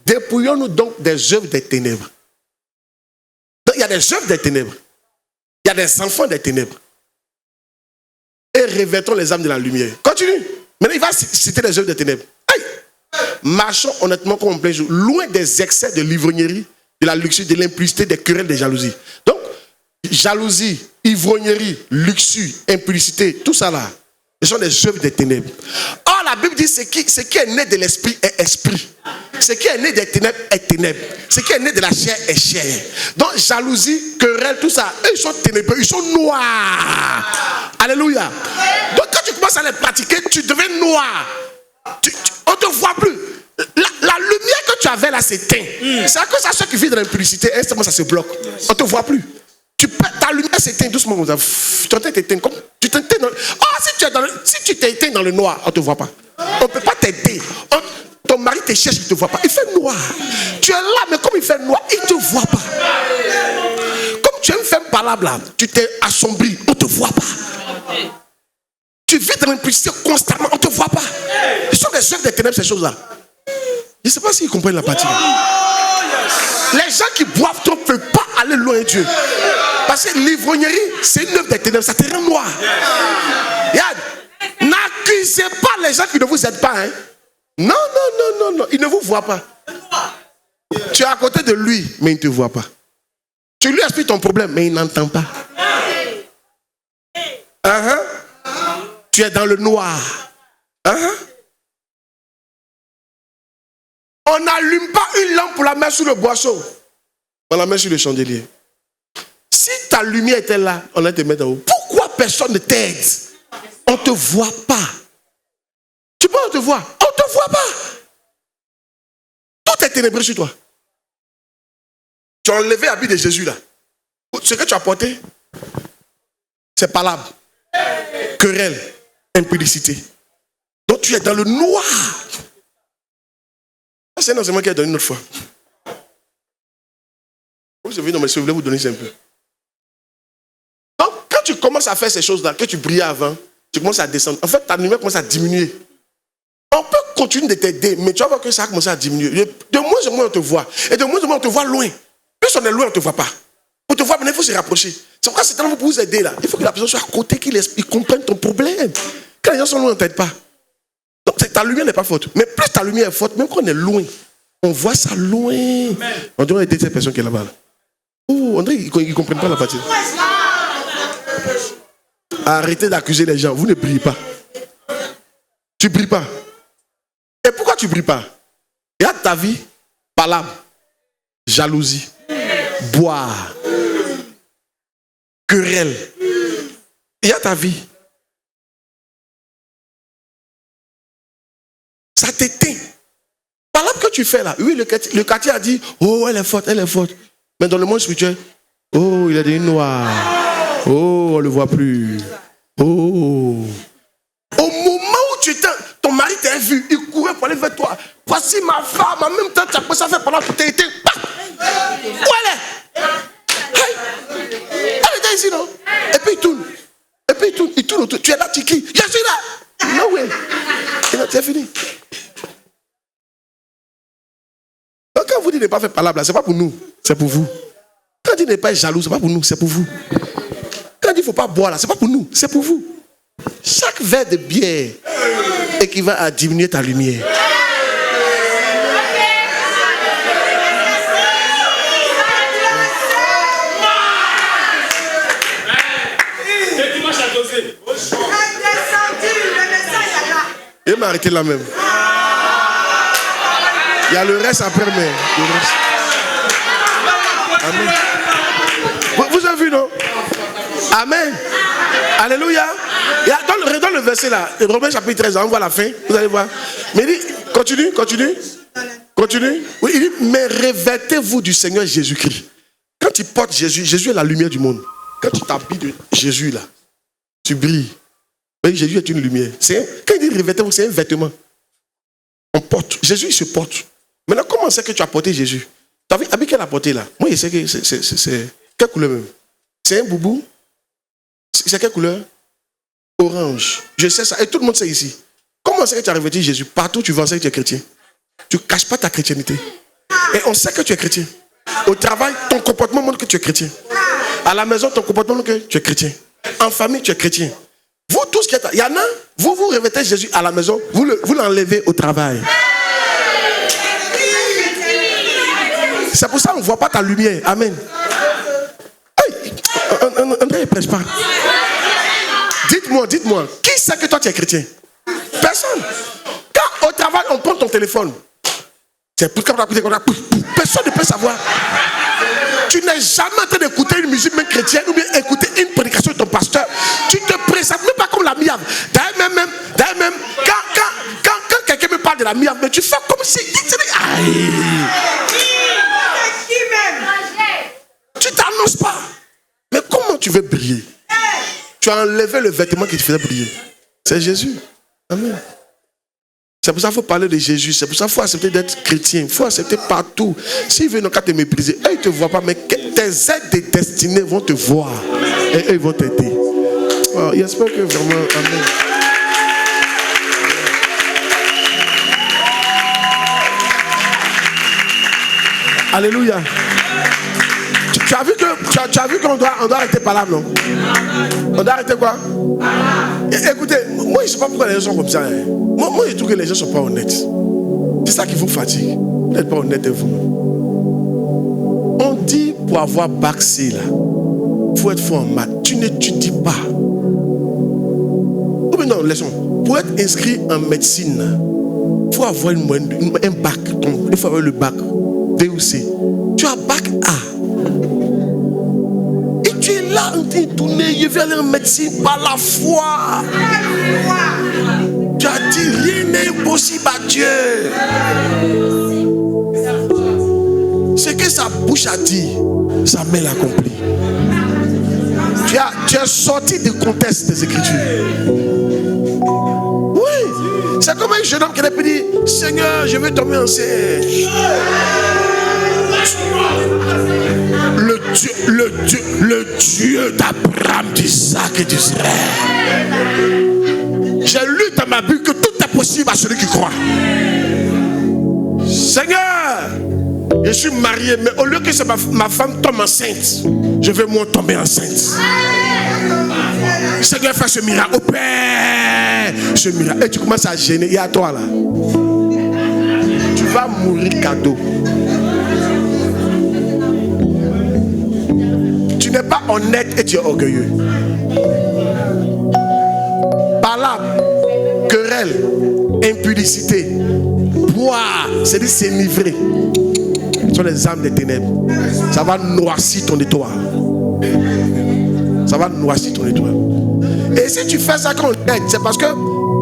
dépouillons-nous donc des œuvres des ténèbres. Donc il y a des œuvres des ténèbres. Il y a des enfants des ténèbres. Et revêtons les âmes de la lumière. Continue. Maintenant, il va citer les œuvres des ténèbres. Aïe. Marchons honnêtement comme en plein jour, loin des excès de l'ivrognerie, de la luxure, de l'impudicité, des querelles, des jalousies. Donc, jalousie, ivrognerie, luxure, impudicité, tout ça là, ce sont des œuvres des ténèbres. Or, la Bible dit ce qui est né de l'esprit est esprit. Ce qui est né des ténèbres est ténèbres. Ce qui est né de la chair est chair. Donc, jalousie, querelle, tout ça, eux, ils sont ténébreux, ils sont noirs. Alléluia. Donc, quand tu commences à les pratiquer, tu deviens noir. On ne te voit plus. La lumière que tu avais là s'éteint. C'est à cause de ceux qui vivent dans l'impudicité, instamment ça se bloque. On ne te voit plus. Ta lumière s'éteint doucement. Tu es en train de t'éteindre. Si tu t'éteins dans le noir, on ne te voit pas. On ne peut pas t'aider. Ton mari te cherche, il ne te voit pas. Il fait noir. Tu es là, mais comme il fait noir, il ne te voit pas. Comme tu es une femme parlable là, tu t'es assombri, on ne te voit pas. Tu vis dans l'impudicité constamment, on ne te voit pas. Ce sont des œuvres des ténèbres, ces choses-là. Je ne sais pas s'ils comprennent la partie. Les gens qui boivent trop ne peuvent pas aller loin de Dieu. Parce que l'ivrognerie, c'est une œuvre des ténèbres, ça te rend noir. Regarde, n'accusez pas les gens qui ne vous aident pas. Hein. Non, ils ne vous voient pas. Tu es à côté de lui, mais il ne te voit pas. Tu lui expliques ton problème, mais il n'entend pas. Tu es dans le noir. On n'allume pas une lampe pour la mettre sur le boisseau. On la met sur le chandelier. Si ta lumière était là, on allait te mettre en haut. Pourquoi personne ne t'aide? On ne te voit pas. Tu peux, on te voit. On ne te voit pas. Tout est ténébreux sur toi. Tu as enlevé l'habit de Jésus là. Ce que tu as porté, c'est palabre, querelle, impudicité. Donc tu es dans le noir. C'est un enseignement qui a donné une autre fois. Vous savez, non, mais je voulais vous donner ça un peu. Donc, quand tu commences à faire ces choses-là, que tu brillais avant, tu commences à descendre. En fait, ta lumière commence à diminuer. On peut continuer de t'aider, mais tu vas voir que ça a commencé à diminuer. De moins en moins, on te voit. Et de moins en moins, on te voit loin. Plus on est loin, on ne te voit pas. Pour te voir, il faut se rapprocher. C'est pourquoi c'est tellement pour vous aider là. Il faut que la personne soit à côté, qu'il comprenne ton problème. Quand les gens sont loin, on ne t'aide pas. Donc, ta lumière n'est pas forte. Mais plus ta lumière est forte, même quand on est loin, on voit ça loin. Amen. On dirait aider cette personne qui est là-bas. Là. Oh, on dirait qu'ils ne comprennent pas la partie. Arrêtez d'accuser les gens. Vous ne brillez pas. Tu ne brilles pas. Et pourquoi tu ne brilles pas? Regarde ta vie, palabre, jalousie, boire, querelle. Regarde ta vie. Ça t'éteint. Palabre que tu fais là. Oui, le quartier a dit, oh, elle est forte, elle est forte. Mais dans le monde spirituel, oh, il a des noirs. Oh, on ne le voit plus. Oh. Au moment où ton mari t'a vu, il courait pour aller vers toi. Voici ma femme, en même temps, tu as commencé à faire pendant que tu t'es éteint. Où elle est? Hey. Elle était ici, non? Et puis il tourne. Il tourne autour. Tu es là, tu cries. Je suis là. Non, oui. C'est fini. Donc quand vous dites de ne pas faire palabre, ce n'est pas pour nous, c'est pour vous. Quand il dit de ne pas être jaloux, ce n'est pas pour nous, c'est pour vous. Quand il dit qu'il ne faut pas boire, là, ce n'est pas pour nous, c'est pour vous. Chaque verre de bière équivaut à diminuer ta lumière. Il m'a arrêté là même. Il y a le reste après, mais le reste. Amen. Vous avez vu, non? Amen. Alléluia. Dans le verset là, Romains chapitre 13, on voit la fin. Vous allez voir. Mais il dit, continue. Oui, il dit, mais revêtez-vous du Seigneur Jésus-Christ. Quand tu portes Jésus, Jésus est la lumière du monde. Quand tu t'habilles de Jésus là, tu brilles. Oui, Jésus est une lumière. Quand il dit revêtez-vous, c'est un vêtement. On porte. Jésus, il se porte. Maintenant, comment c'est que tu as porté Jésus? Tu as vu habit qu'elle a porté là? Moi, je sais que c'est quelle couleur même? C'est un boubou? C'est quelle couleur? Orange. Je sais ça. Et tout le monde sait ici. Comment c'est que tu as revêtu Jésus? Partout tu vas, on sait que tu es chrétien. Tu ne caches pas ta chrétienté. Et on sait que tu es chrétien. Au travail, ton comportement montre que tu es chrétien. À la maison, ton comportement montre que tu es chrétien. En famille, tu es chrétien. Vous tous qui êtes... Il y en a, vous revêtez Jésus à la maison, vous l'enlevez au travail. C'est pour ça qu'on ne voit pas ta lumière. Amen. Hey, André ne prêche pas. Dites-moi, qui sait que toi tu es chrétien? Personne. Quand au travail on prend ton téléphone, c'est pour personne ne peut savoir. Tu n'es jamais en train d'écouter une musique même chrétienne ou bien écouter une prédication de ton pasteur. Tu te présentes même pas comme la miave. D'ailleurs même quand quelqu'un me parle de la miave, mais tu fais comme si... Aïe. Tu t'annonces pas. Mais comment tu veux briller? Tu as enlevé le vêtement qui te faisait briller. C'est Jésus. Amen. C'est pour ça qu'il faut parler de Jésus. C'est pour ça qu'il faut accepter d'être chrétien. Il faut accepter partout. S'ils veulent qu'à te mépriser, eux ils ne te voient pas, mais tes aides de destinée vont te voir. Et eux ils vont t'aider. Oh, j'espère que vraiment, amen. Alléluia. Tu as vu qu'on doit arrêter par là, non? On doit arrêter quoi? Écoutez, moi je ne sais pas pourquoi les gens sont comme ça. Hein. Moi je trouve que les gens ne sont pas honnêtes. C'est ça qui vous fatigue. Vous n'êtes pas honnête de vous. On dit pour avoir bac C là, il faut être fort en maths. Tu n'étudies pas. Oh mais non, laissons. Pour être inscrit en médecine, il faut avoir un bac. Donc, il faut avoir le bac B ou C. Tu as bac A. Tu es là en train de tourner, je vais aller en médecine par la foi. Tu as dit rien n'est impossible à Dieu. Ce que sa bouche a dit, sa main l'accomplit. Tu es sorti du contexte des Écritures. Oui, c'est comme un jeune homme qui a dit Seigneur, je veux tomber enceinte. Le Dieu d'Abraham, d'Isaac et d'Israël. J'ai lu dans ma Bible que tout est possible à celui qui croit. Seigneur, je suis marié, mais au lieu que ma femme tombe enceinte, je vais moi tomber enceinte. Seigneur, fais ce miracle. Au Père, ce miracle. Et tu commences à gêner. Et à toi là, tu vas mourir cadeau. Tu n'es pas honnête et tu es orgueilleux. Palabre, querelle, impudicité, boire, c'est-à-dire s'enivrer. Ce sont les âmes des ténèbres. Ça va noircir ton étoile. Ça va noircir ton étoile. Et si tu fais ça quand on t'aide, c'est parce que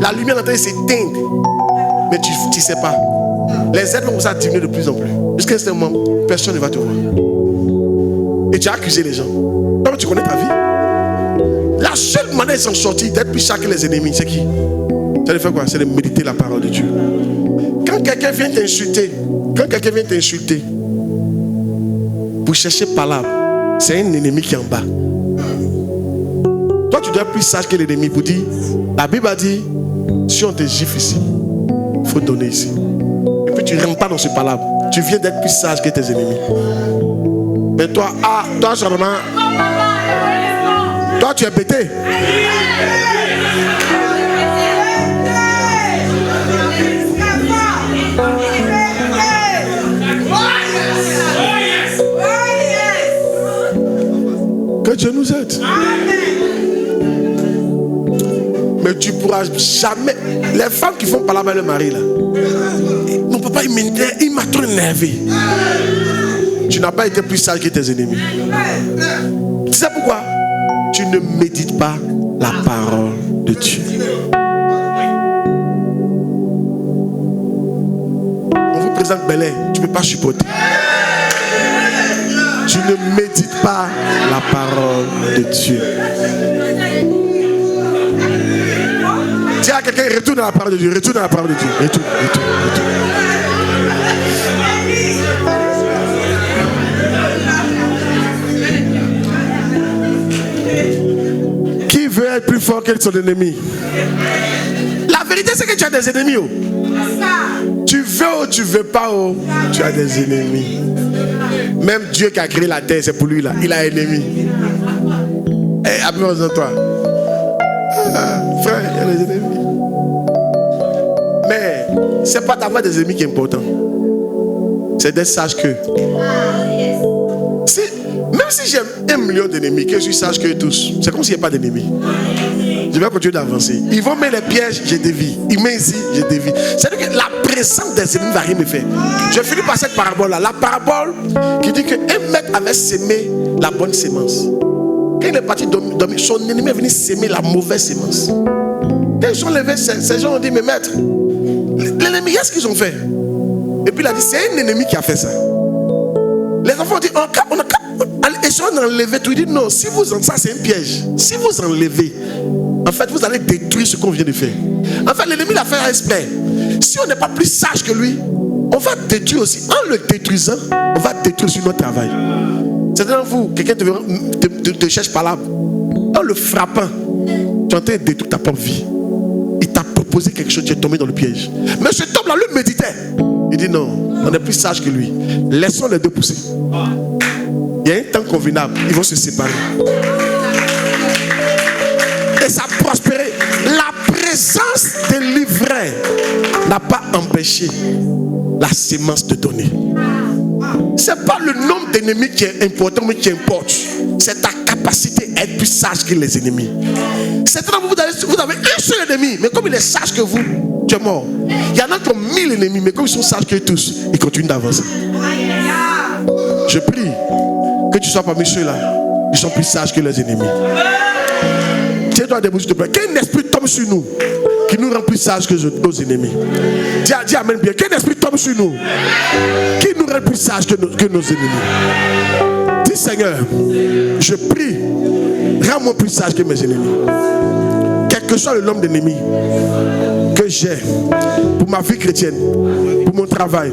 la lumière est en train de s'éteindre. Mais tu ne sais pas. Les aides vont vous diminuer de plus en plus. Jusqu'à ce moment, personne ne va te voir. Et tu as accusé les gens. Comment tu connais ta vie? La seule manière de s'en sortir, d'être plus sage que les ennemis, c'est qui? Ça veut faire quoi? C'est de méditer la parole de Dieu. Quand quelqu'un vient t'insulter, pour chercher palabre, c'est un ennemi qui est en bas. Toi, tu dois être plus sage que l'ennemi pour dire, la Bible a dit, si on te gifle ici, il faut donner ici. Et puis tu ne rentres pas dans ce palabre. Tu viens d'être plus sage que tes ennemis. Mais toi, seulement, toi tu es bêté. Que Dieu nous aide. Mais tu ne pourras jamais. Les femmes qui font parler avec le mari là, mon papa il m'a trop énervé. Tu n'as pas été plus sage que tes ennemis. Tu sais pourquoi? Tu ne médites pas la parole de Dieu. On vous présente Belay, tu ne peux pas supporter. Tu ne médites pas la parole de Dieu. Dis à quelqu'un, retourne à la parole de Dieu, retourne à la parole de Dieu. Retourne. Qui veut être plus fort que son ennemi? La vérité, c'est que tu as des ennemis. Oh. Tu veux ou tu veux pas, oh, tu as des ennemis. Même Dieu qui a créé la terre, c'est pour lui là. Il a un ennemi. Eh, appelle-moi toi. Frère, il y a des ennemis. Mais c'est pas d'avoir des ennemis qui est important. c'est d'être sage que. Même si j'ai 1 million d'ennemis, que je suis sage que tous, c'est comme s'il n'y a pas d'ennemis. Je vais continuer d'avancer. Ils vont mettre les pièges, je dévie. Ils mettent ici, je dévie. C'est-à-dire que la présence des ennemis ne va rien me faire. Je finis par cette parabole-là. La parabole qui dit qu'un mec avait sémé la bonne sémence. Quand il est parti dormir, son ennemi est venu sémer la mauvaise sémence. Quand ils sont levés, ces gens ont dit, mais maître, l'ennemi, qu'est-ce qu'ils ont fait? Et puis il a dit, c'est un ennemi qui a fait ça. Les enfants ont dit, essayons d'enlever tout. Il dit, non, si vous enlevez, ça c'est un piège. Si vous enlevez, en fait, vous allez détruire ce qu'on vient de faire. En fait, l'ennemi l'a fait à exprès. Si on n'est pas plus sage que lui, on va détruire aussi. En le détruisant, on va détruire sur notre travail. Certains d'entre vous, quelqu'un te cherche par là. En le frappant, tu es en train de détruire ta propre vie. Il t'a proposé quelque chose, tu es tombé dans le piège. Mais cet homme-là, lui, méditait. Il dit non, on est plus sage que lui. Laissons les deux pousser. Il y a un temps convenable, ils vont se séparer. Et ça a prospéré. La présence de l'ivraie n'a pas empêché la sémence de donner. Ce n'est pas le nombre d'ennemis qui est important, mais qui importe. C'est ta capacité à être plus sage que les ennemis. Certains d'entre vous avez un seul ennemi, mais comme il est sage que vous, tu es mort. Il y en a qui ont 1000 ennemis, mais comme ils sont sages que tous, ils continuent d'avancer. Je prie que tu sois parmi ceux-là, ils sont plus sages que les ennemis. Tiens-toi debout, s'il te plaît. Qu'un esprit tombe sur nous, qui nous rend plus sages que nos ennemis. Dis amen bien. Qu'un esprit tombe sur nous, qui nous rend plus sages que nos ennemis. Dis Seigneur, je prie, rends-moi plus sage que mes ennemis. Quel que soit le nombre d'ennemis que j'ai pour ma vie chrétienne, pour mon travail,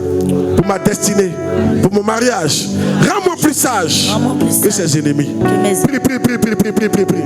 pour ma destinée, pour mon mariage, rends-moi plus sage que ces ennemis. Prie, prie, prie, prie, prie, prie, prie, prie.